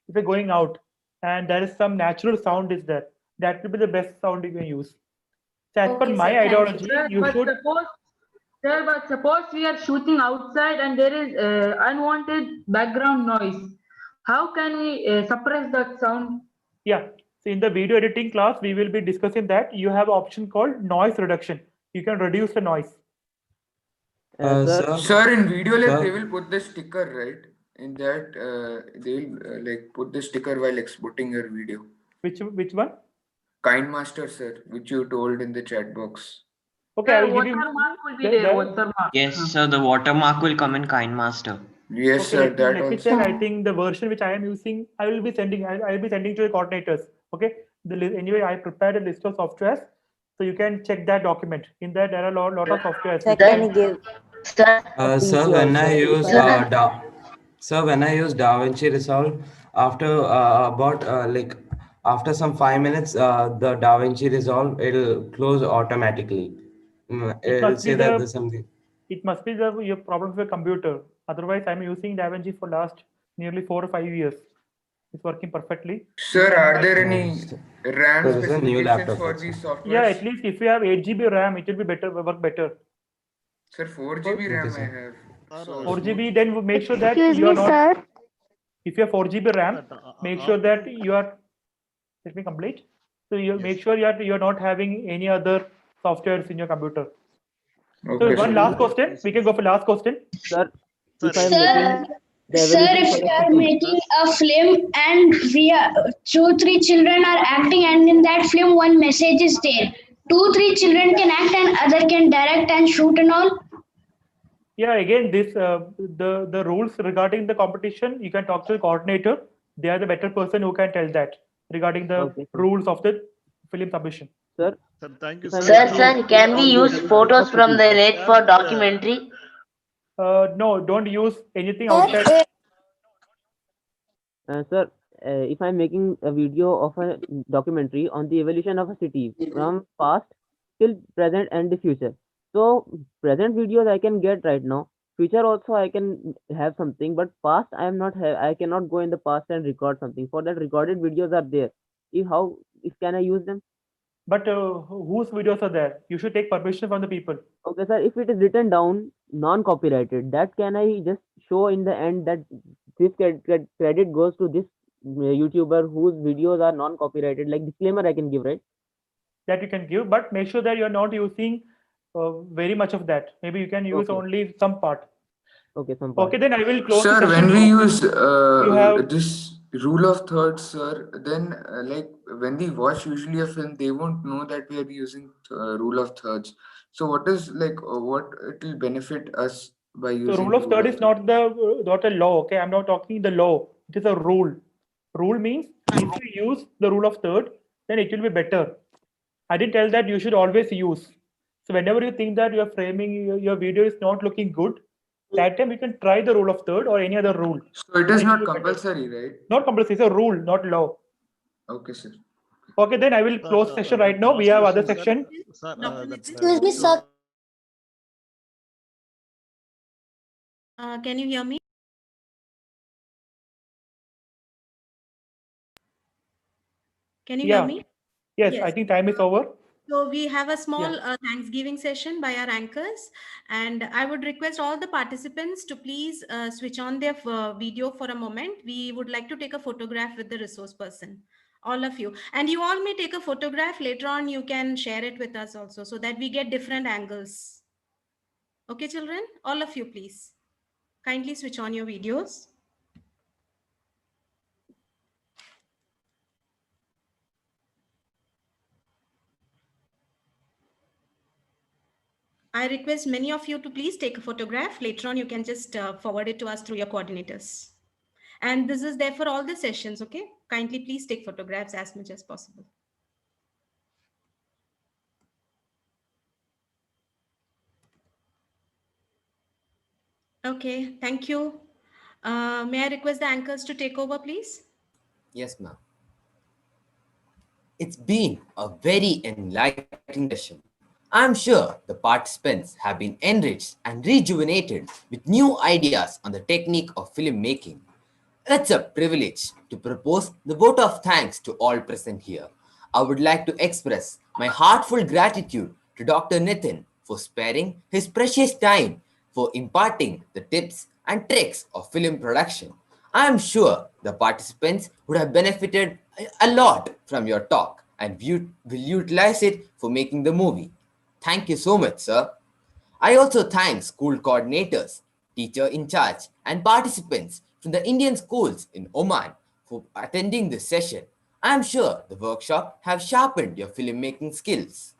If you're going out and there is some natural sound is there, that will be the best sound you can use. So as per my ideology, you should. But suppose we are shooting outside and there is unwanted background noise. How can we suppress that sound? Yeah. So in the video editing class, we will be discussing that. You have an option called noise reduction. You can reduce the noise. Sir, in video lab they will put the sticker, right? in that they'll like put the sticker while exporting your video. Which one? Kind Master, sir, which you told in the chat box. Okay, I will give you. Watermark will be there. Watermark. Yes, sir. The watermark will come in KindMaster. Yes, Okay, sir. let That me also. check. I think the version which I am using, I will be sending. I will be sending to the coordinators. Okay. Anyway, I prepared a list of softwares, so you can check that document. In that, there are lot of softwares. Sir, can you give a Sir, PC when I also? use sir, when I use DaVinci Resolve, after about like after some 5 minutes, the DaVinci Resolve it'll close automatically. It It'll must be say that the. there's something. It must be your problem with your computer. Otherwise, I'm using DaVinci for last nearly 4 or 5 years. It's working perfectly. Sir, are there any RAM So this is a new specifications laptop for also. these softwares? Yeah, at least if you have 8 GB RAM, it will be better. Work better. Sir, 4 GB Okay, RAM I sir. have. So 4 GB, then make sure that Excuse you are me, not. sir. If you have 4 GB RAM, make sure that you are. Let me complete. So you make sure you are not having any other softwares in your computer. So Okay, one sir. last question. We can go for last question. Sir, if I'm Sir, making the sir, evolution if for we a are city, making a film and we are two, three children are acting, and in that film one message is there. Two, three children can act and other can direct and shoot and all. Yeah, again, this the rules regarding the competition, you can talk to the coordinator. They are the better person who can tell that regarding the okay, sir. rules of the film submission. Sir, Sir, thank you, if I'm sir. making Now, Can we on the use evolution of photos a from city, the net for documentary? No, don't use anything outside. sir, if I'm making a video of a documentary on the evolution of a city from past till present and the future. So present videos I can get right now. Future also I can have something, but past I am not have. I cannot go in the past and record something. For that, recorded videos are there. If can I use them? But whose videos are there? You should take permission from the people. Okay, sir. If it is written down non-copyrighted, that can I just show in the end that this credit goes to this YouTuber whose videos are non-copyrighted? Like disclaimer, I can give, right? That you can give, but make sure that you're not using very much of that. Maybe you can use Okay. only some part. Okay, some part. Okay, then I will close the Sir, session. when we use You have this rule of thirds, sir, then like when we watch usually a film, they won't know that we are using rule of thirds. So what is like what it will benefit us by so using rule of rule third of is not a law. Okay, I'm not talking the law. It is a rule. Rule means if you use the rule of third, then it will be better. I didn't tell that you should always use. So whenever you think that your framing your video is not looking good, that time you can try the rule of third or any other rule. So it And is it will not be better. compulsory, right? Not compulsory. It's a rule, not law. Okay, sir. Okay, then I will close session right now. We have other section. Sir, Excuse me, sir. Can you hear me? Can you hear Yeah. me? Yes, I Yes. think time is over. So we have a small Yeah. Thanksgiving session by our anchors, and I would request all the participants to please switch on their video for a moment. We would like to take a photograph with the resource person, all of you. And you all may take a photograph later on. You can share it with us also so that we get different angles. Okay, children, all of you, please kindly switch on your videos. I request many of you to please take a photograph. Later on, you can just forward it to us through your coordinators. And this is there for all the sessions, okay? Kindly please take photographs as much as possible. Okay, thank you. May I request the anchors to take over, please? Yes, ma'am. It's been a very enlightening session. I'm sure the participants have been enriched and rejuvenated with new ideas on the technique of filmmaking. It's a privilege to propose the vote of thanks to all present here. I would like to express my heartfelt gratitude to Dr. Nitin for sparing his precious time for imparting the tips and tricks of film production. I am sure the participants would have benefited a lot from your talk and will utilize it for making the movie. Thank you so much, sir. I also thank school coordinators, teacher in charge, and participants from the Indian schools in Oman for attending this session. I am sure the workshop have sharpened your filmmaking skills.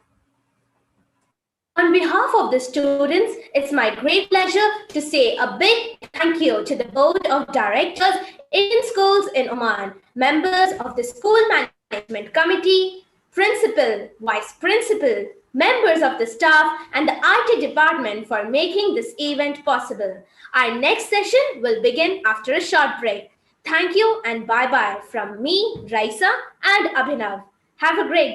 On behalf of the students, it's my great pleasure to say a big thank you to the Board of Directors, Indian Schools in Oman, members of the School Management Committee, Principal, Vice Principal, members of the staff, and the IT department for making this event possible. Our next session will begin after a short break. Thank you and bye-bye from me, Raisa, and Abhinav. Have a great